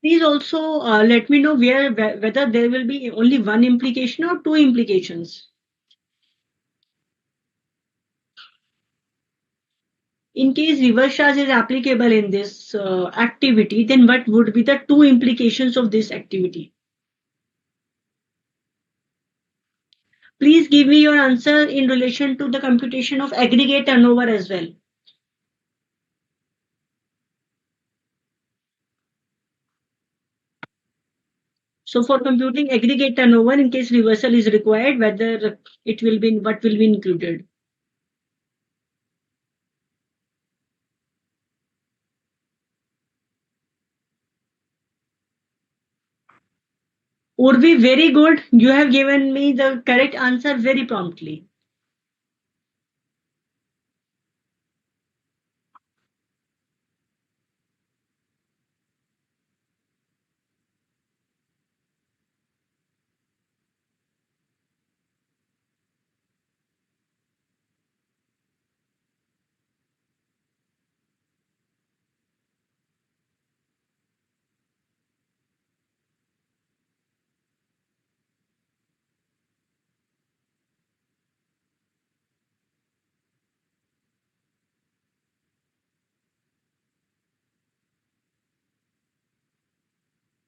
Please also let me know whether there will be only one implication or two implications. In case reverse charge is applicable in this activity, then what would be the two implications of this activity? Please give me your answer in relation to the computation of aggregate turnover as well. So for computing aggregate turnover, in case reversal is required, whether it will be what will be included. Urvi, very good. You have given me the correct answer very promptly.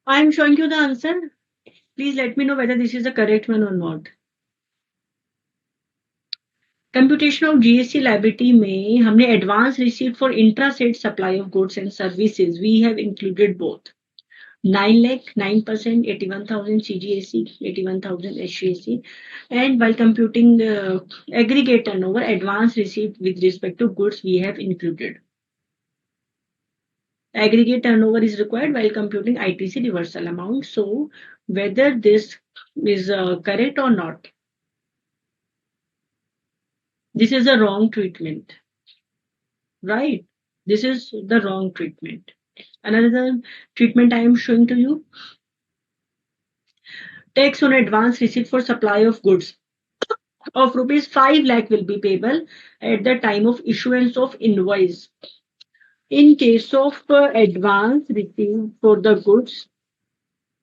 I am showing you the answer. Please let me know whether this is the correct one or not. Computation of GST liability में हमने advance receipt for intra-state supply of goods and services we have included both 9 lakh 9%, 81,000 CGAC, 81,000 SGAC, and while computing aggregate turnover, advance receipt with respect to goods we have included. Aggregate turnover is required while computing ITC reversal amount. So whether this is correct or not, this is a wrong treatment, right? This is the wrong treatment. Another treatment I am showing to you. Tax on advance receipt for supply of goods of rupees 5 lakh will be payable at the time of issuance of invoice. In case of advance received for the goods,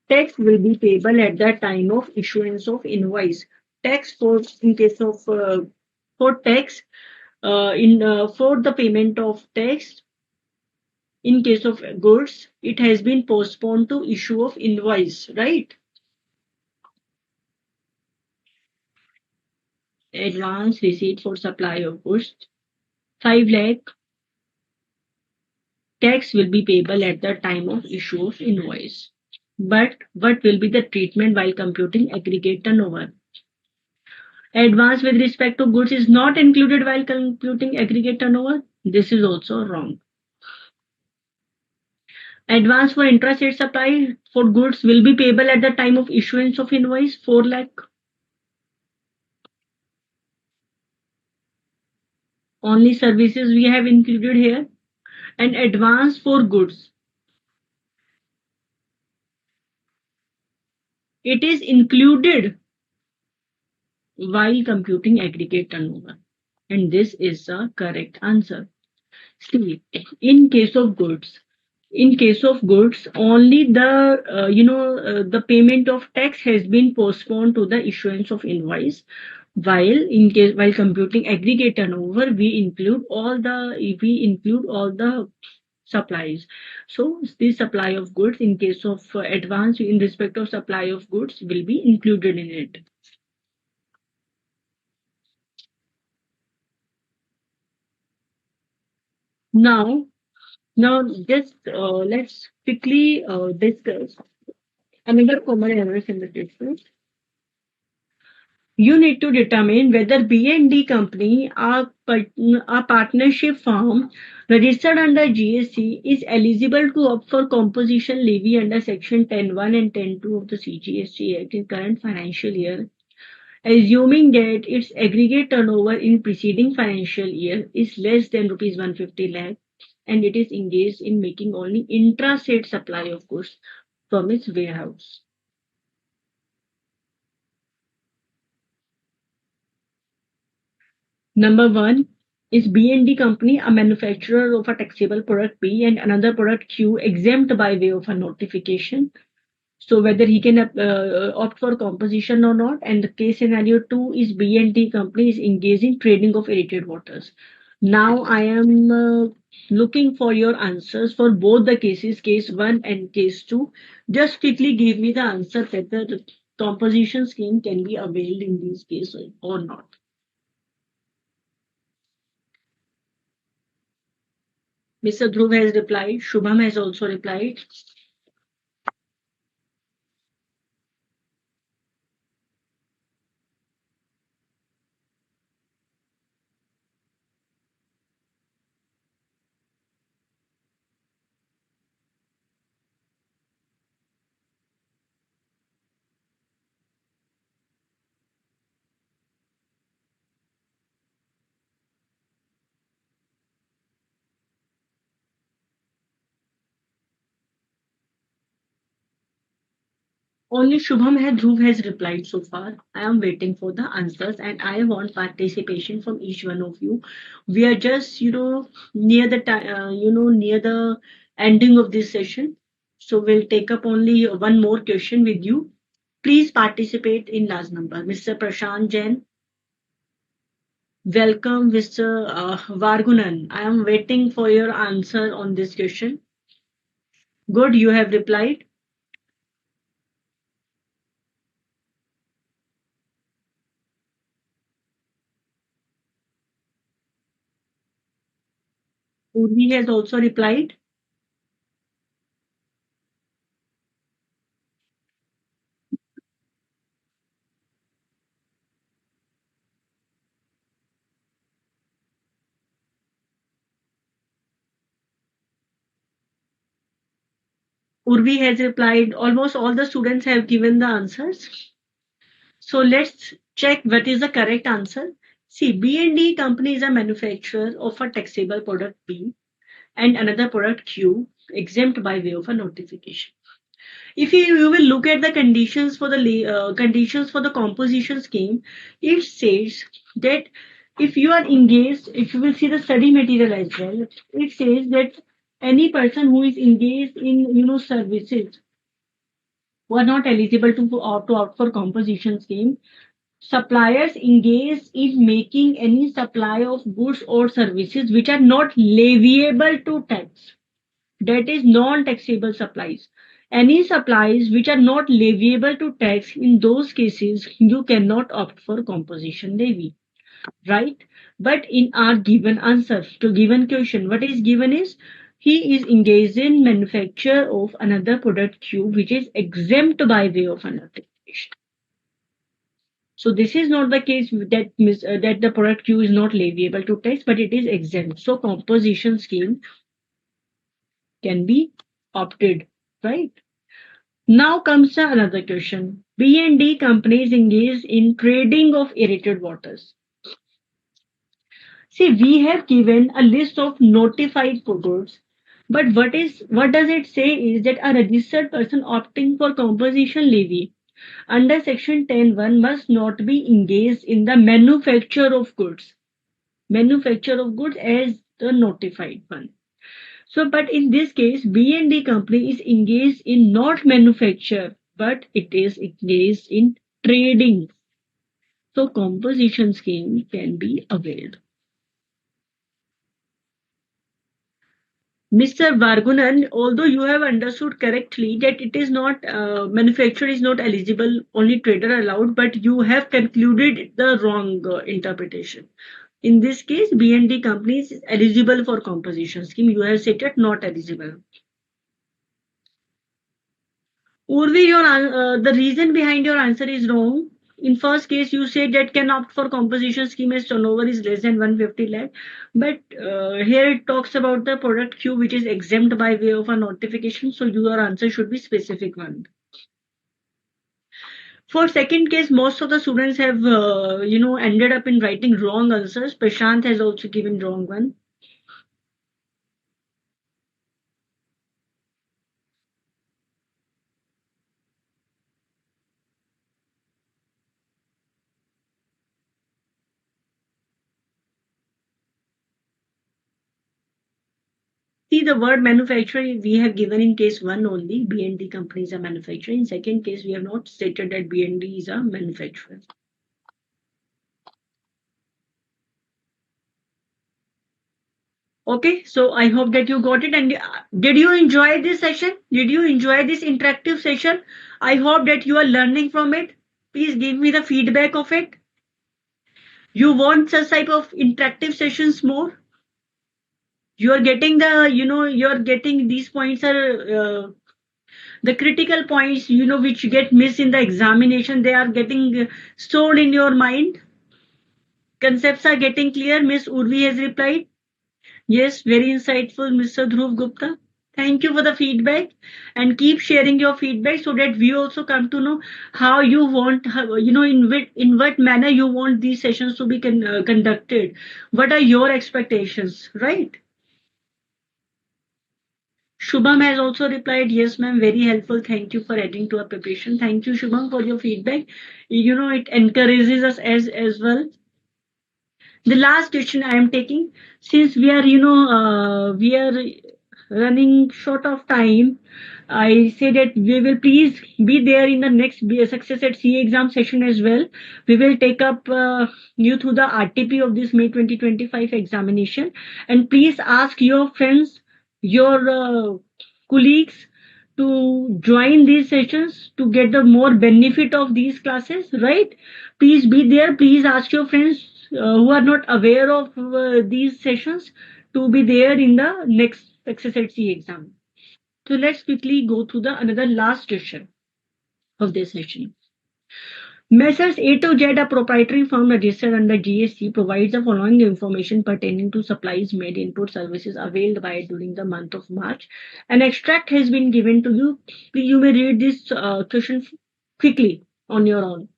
tax will be payable at the time of issuance of invoice. Tax for in case of for tax in for the payment of tax in case of goods, it has been postponed to issue of invoice, right? Advance receipt for supply of goods 5 lakh, tax will be payable at the time of issue of invoice. But what will be the treatment while computing aggregate turnover? Advance with respect to goods is not included while computing aggregate turnover. This is also wrong. Advance for intrastate supply for goods will be payable at the time of issuance of invoice 4 lakh. Only services we have included here. And advance for goods, it is included while computing aggregate turnover. And this is the correct answer. See, in case of goods, only the payment of tax has been postponed to the issuance of invoice. While computing aggregate turnover, we include all the supplies. So the supply of goods in case of advance in respect of supply of goods will be included in it. Now, just let's quickly discuss another common errors in the system. You need to determine whether B&D company, a partnership firm registered under GST, is eligible to opt for composition levy under section 10(1) and 10(2) of the CGST Act in current financial year, assuming that its aggregate turnover in preceding financial year is less than rupees 150 lakh and it is engaged in making only intra-state supply of goods from its warehouse. Number one, is B&D company a manufacturer of a taxable product B and another product Q exempt by way of a notification? So whether he can opt for composition or not. And the case scenario 2 is B&D company is engaged in trading of irritated waters. Now I am looking for your answers for both the cases, case 1 and case 2. Just quickly give me the answer whether the composition scheme can be availed in these cases or not. Mr. Dhruv has replied. Shubham has also replied. Only Shubham and Dhruv has replied so far. I am waiting for the answers and I want participation from each one of you. We are just, near the time, near the ending of this session. So we'll take up only one more question with you. Please participate in large number. Mr. Prashant Jain. Welcome, Mr. Vargunan. I am waiting for your answer on this question. Good, you have replied. Urvi has also replied. Urvi has replied. Almost all the students have given the answers. So let's check what is the correct answer. See, B&D company is a manufacturer of a taxable product B and another product Q, exempt by way of a notification. If you will look at the conditions for the composition scheme, it says that if you are engaged, if you will see the study material as well, it says that any person who is engaged in services who are not eligible to opt for composition scheme, suppliers engaged in making any supply of goods or services which are not leviable to tax, that is non-taxable supplies. Any supplies which are not leviable to tax, in those cases you cannot opt for composition levy, right? But in our given answer to given question, what is given is he is engaged in manufacture of another product Q which is exempt by way of a notification. So this is not the case that the product Q is not leviable to tax, but it is exempt. So composition scheme can be opted, right? Now comes another question. B&D companies engaged in trading of irritated waters. See, we have given a list of notified goods, but what does it say is that a registered person opting for composition levy under section 10(1) must not be engaged in the manufacture of goods. Manufacture of goods as the notified one. So, but in this case, B&D company is engaged in not manufacture, but it is engaged in trading. So, composition scheme can be availed. Mr. Vargunan, although you have understood correctly that it is not manufacturer is not eligible, only trader allowed, but you have concluded the wrong interpretation. In this case, B&D companies is eligible for composition scheme. You have stated not eligible. Urvi, the reason behind your answer is wrong. In first case, you said that can opt for composition scheme as turnover is less than 150 lakh. But here it talks about the product Q which is exempt by way of a notification. So your answer should be specific one. For second case, most of the students have ended up in writing wrong answers. Prashant has also given wrong one. See the word manufacturer we have given in case 1 only. B&D companies are manufacturing. In second case, we have not stated that B&D is a manufacturer. Okay, so I hope that you got it. And did you enjoy this session? Did you enjoy this interactive session? I hope that you are learning from it. Please give me the feedback of it. You want such type of interactive sessions more? You are getting you're getting these points are the critical points, which get missed in the examination. They are getting stored in your mind. Concepts are getting clear. Miss Urvi has replied. Yes, very insightful, Mr. Dhruv Gupta. Thank you for the feedback and keep sharing your feedback so that we also come to know how you want, in what manner you want these sessions to be conducted. What are your expectations, right? Shubham has also replied, yes, ma'am, very helpful. Thank you for adding to our preparation. Thank you, Shubham, for your feedback. It encourages us as well. The last question I am taking, since we are running short of time, I say that we will please be there in the next success at CA exam session as well. We will take up you through the RTP of this May 2025 examination, and please ask your friends, your colleagues to join these sessions to get the more benefit of these classes, right? Please be there. Please ask your friends who are not aware of these sessions to be there in the next XSHC exam. So let's quickly go through the another last question of this session. Messrs. A to Z, a proprietary firm registered under GST, provides the following information pertaining to supplies made, input services availed by it during the month of March. An extract has been given to you. You may read this question quickly on your own.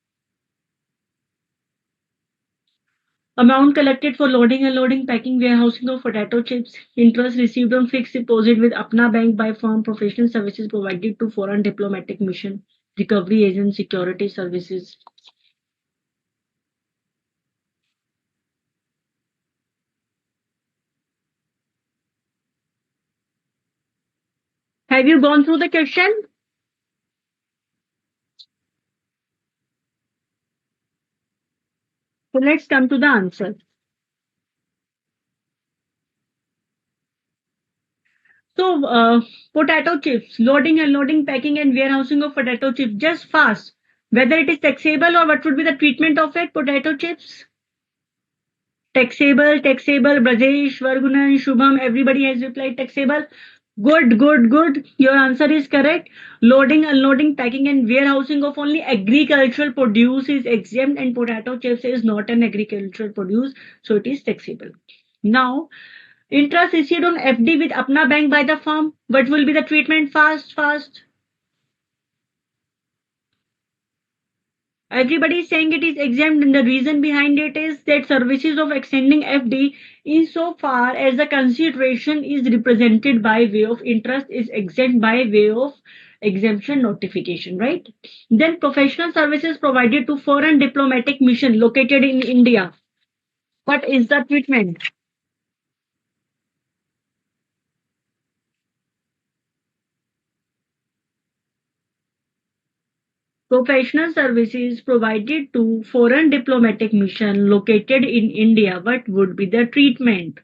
Amount collected for loading, unloading, packing, warehousing of potato chips. Interest received on fixed deposit with Apna Bank by firm. Professional services provided to foreign diplomatic mission. Recovery agent, security services. Have you gone through the question? So let's come to the answer. So, potato chips, loading, unloading, packing, and warehousing of potato chips, just fast. Whether it is taxable or what would be the treatment of it, potato chips? Taxable, taxable, Brajesh, Vargunan, Shubham, everybody has replied taxable. Good, good, good. Your answer is correct. Loading, unloading, packing, and warehousing of only agricultural produce is exempt, and potato chips is not an agricultural produce, so it is taxable. Now, interest received on FD with Apna Bank by the firm. What will be the treatment? Fast, fast. Everybody is saying it is exempt, and the reason behind it is that services of extending FD insofar as the consideration is represented by way of interest is exempt by way of exemption notification, right? Then professional services provided to foreign diplomatic mission located in India. What is the treatment? Professional services provided to foreign diplomatic mission located in India. What would be the treatment?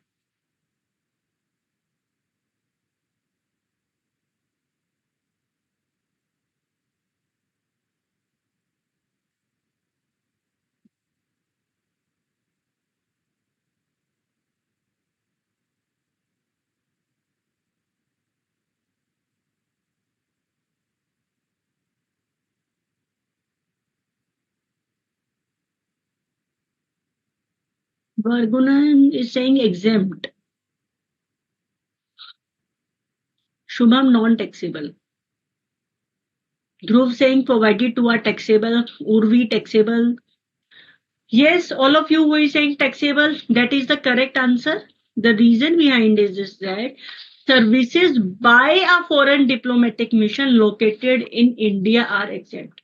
Vargunan is saying exempt. Shubham non-taxable. Dhruv saying provided to are taxable. Urvi taxable. Yes, all of you who is saying taxable, that is the correct answer. The reason behind is that services by a foreign diplomatic mission located in India are exempt.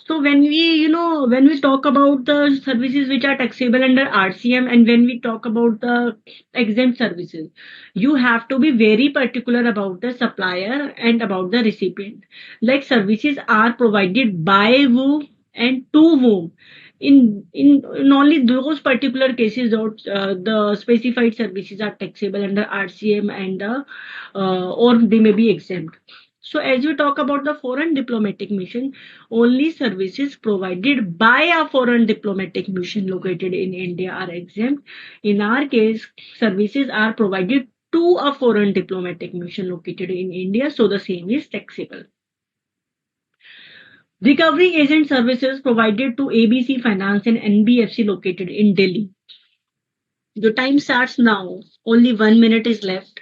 So when we talk about the services which are taxable under RCM and when we talk about the exempt services, you have to be very particular about the supplier and about the recipient. Like services are provided by whom and to whom. In only those particular cases the specified services are taxable under RCM and or they may be exempt. So as we talk about the foreign diplomatic mission, only services provided by a foreign diplomatic mission located in India are exempt. In our case, services are provided to a foreign diplomatic mission located in India, so the same is taxable. Recovery agent services provided to ABC Finance and NBFC located in Delhi. The time starts now. Only 1 minute is left.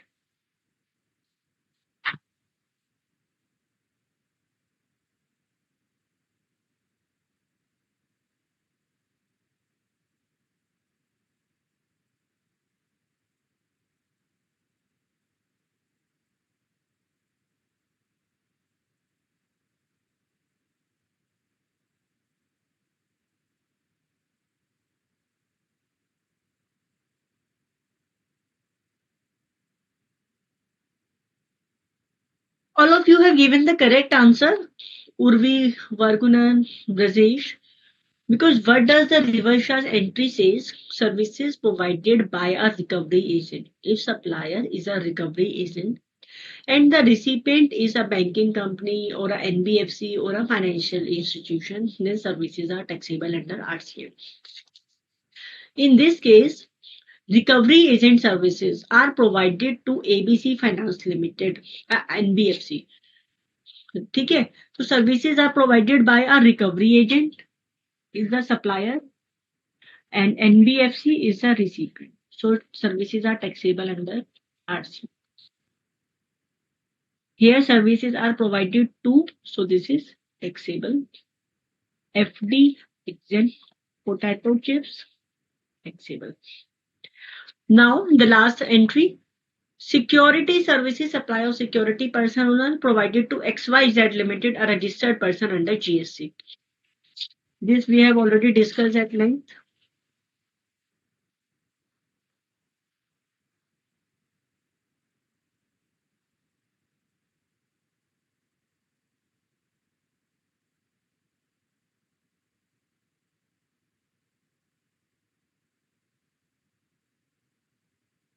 All of you have given the correct answer. Urvi, Vargunan, Brajesh. Because what does the reverse charge entry says? Services provided by a recovery agent. If supplier is a recovery agent and the recipient is a banking company or a NBFC or a financial institution, then services are taxable under RCM. In this case, recovery agent services are provided to ABC Finance Limited, NBFC. ठीक है, so services are provided by a recovery agent is the supplier and NBFC is the recipient. So services are taxable under RC. Here services are provided to, so this is taxable. FD exempt, potato chips taxable. Now the last entry, security services supply of security personnel provided to XYZ Limited, a registered person under GSC. This we have already discussed at length.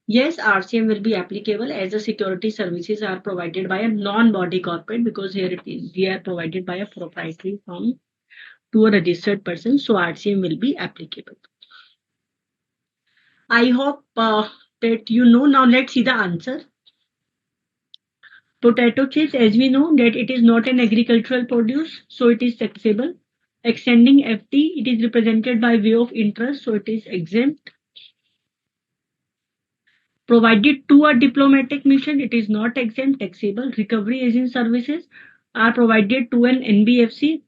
Yes, RCM will be applicable as the security services are provided by a non-body corporate, because here it is, they are provided by a proprietary firm to a registered person. So RCM will be applicable. I hope that you know. Now let's see the answer. Potato chips, as we know that it is not an agricultural produce, so it is taxable. Extending FT, it is represented by way of interest, so it is exempt. Provided to a diplomatic mission, it is not exempt, taxable. Recovery agent services are provided to an NBFC,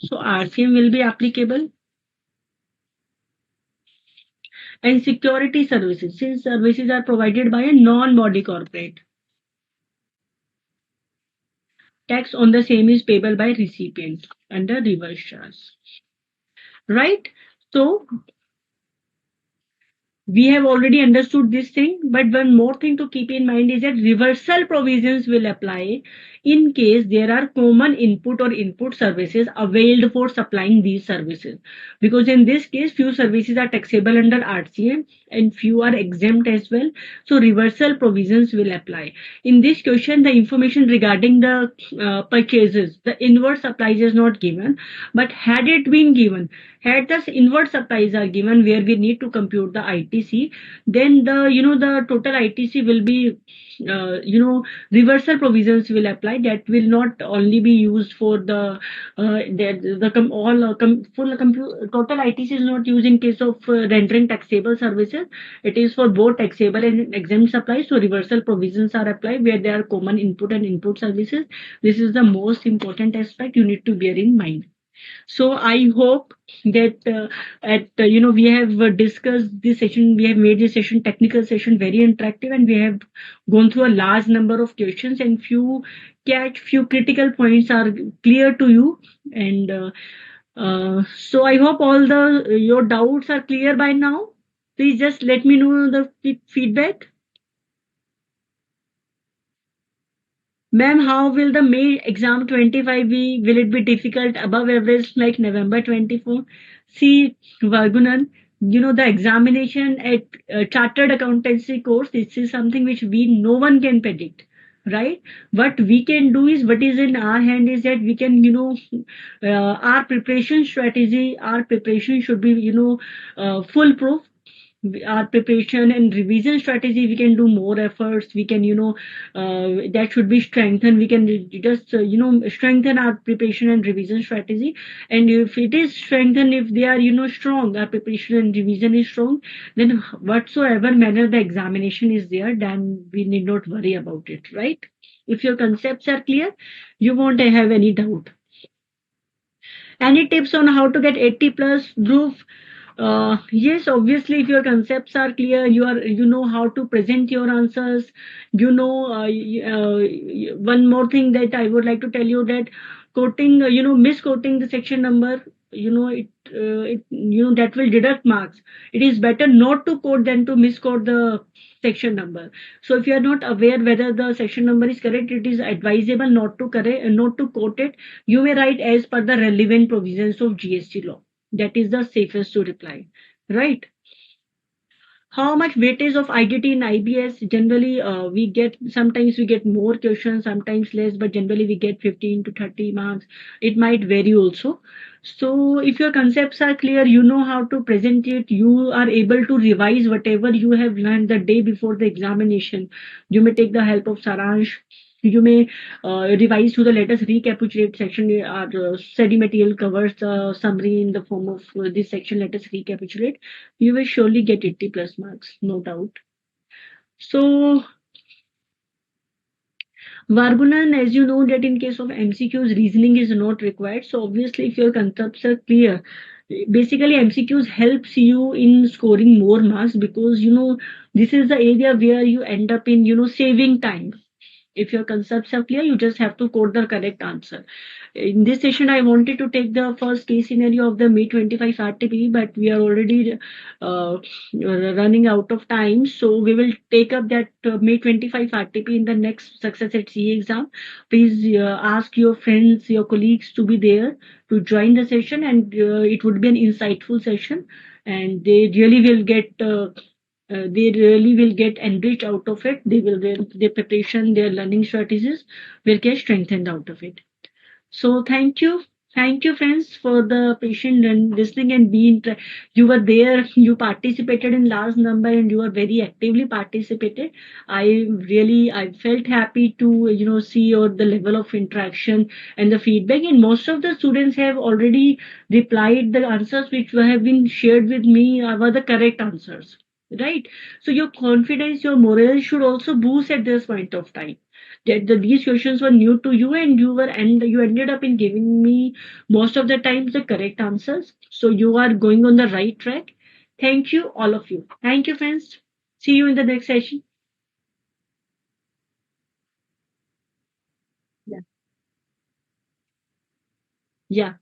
so RCM will be applicable. And security services, since services are provided by a non-body corporate, tax on the same is payable by recipient under reverse charge. Right? So we have already understood this thing, but one more thing to keep in mind is that reversal provisions will apply in case there are common input or input services availed for supplying these services, because in this case few services are taxable under RCM and few are exempt as well, so reversal provisions will apply. In this question the information regarding the purchases, the inward supplies is not given, but had it been given, had the inward supplies are given where we need to compute the ITC, then the total ITC will be reversal provisions will apply. That will not only be used for the total ITC is not used in case of rendering taxable services. It is for both taxable and exempt supplies. So reversal provisions are applied where there are common input and input services. This is the most important aspect you need to bear in mind. So I hope that we have discussed this session, we have made this session, technical session, very interactive, and we have gone through a large number of questions, and few critical points are clear to you. And so I hope all your doubts are clear by now. Please just let me know the feedback. Ma'am, how will the May exam 25 be? Will it be difficult, above average like November 24? See, Vargunan, the examination at chartered accountancy course, this is something which no one can predict, right? What we can do is, what is in our hand is that we can, our preparation strategy, our preparation should be, foolproof. Our preparation and revision strategy, we can do more efforts, we can that should be strengthened. We can just strengthen our preparation and revision strategy, and if it is strengthened, if they are strong, our preparation and revision is strong, then whatsoever manner the examination is there, then we need not worry about it, right? If your concepts are clear, you won't have any doubt. Any tips on how to get 80 plus group? Yes, obviously, if your concepts are clear, you know how to present your answers. One more thing that I would like to tell you, that quoting, misquoting the section number, that will deduct marks. It is better not to quote than to misquote the section number. So if you are not aware whether the section number is correct, it is advisable not to quote it. You may write as per the relevant provisions of GST law. That is the safest to reply, right? How much weightage of IDT in IBS? Generally, we get sometimes we get more questions, sometimes less, but generally we get 15 to 30 marks. It might vary also. So, if your concepts are clear, you know how to present it, you are able to revise whatever you have learned the day before the examination. You may take the help of Saransh. You may revise to the let us recapitulate section. Our study material covers the summary in the form of this section. Let us recapitulate. You will surely get 80 plus marks, no doubt. So, Vargunan, as you know, that in case of MCQs, reasoning is not required. So, obviously, if your concepts are clear, basically MCQs helps you in scoring more marks because this is the area where you end up in saving time. If your concepts are clear, you just have to quote the correct answer. In this session, I wanted to take the first case scenario of the May 25 RTP, but we are already running out of time. So we will take up that May 25 RTP in the next Success at CA exam. Please ask your friends, your colleagues to be there to join the session, and it would be an insightful session. And they really will get enriched out of it. They will their preparation, their learning strategies will get strengthened out of it. So thank you, friends, for the patient and listening and being. You were there, you participated in last number, and you are very actively participated. I felt happy to see your the level of interaction and the feedback. And most of the students have already replied. The answers which have been shared with me were the correct answers. Right. So your confidence, your morale should also boost at this point of time that these questions were new to you and you ended up in giving me most of the times the correct answers, so you are going on the right track. Thank you, all of you. Thank you, friends. See you in the next session. Yeah. Yeah.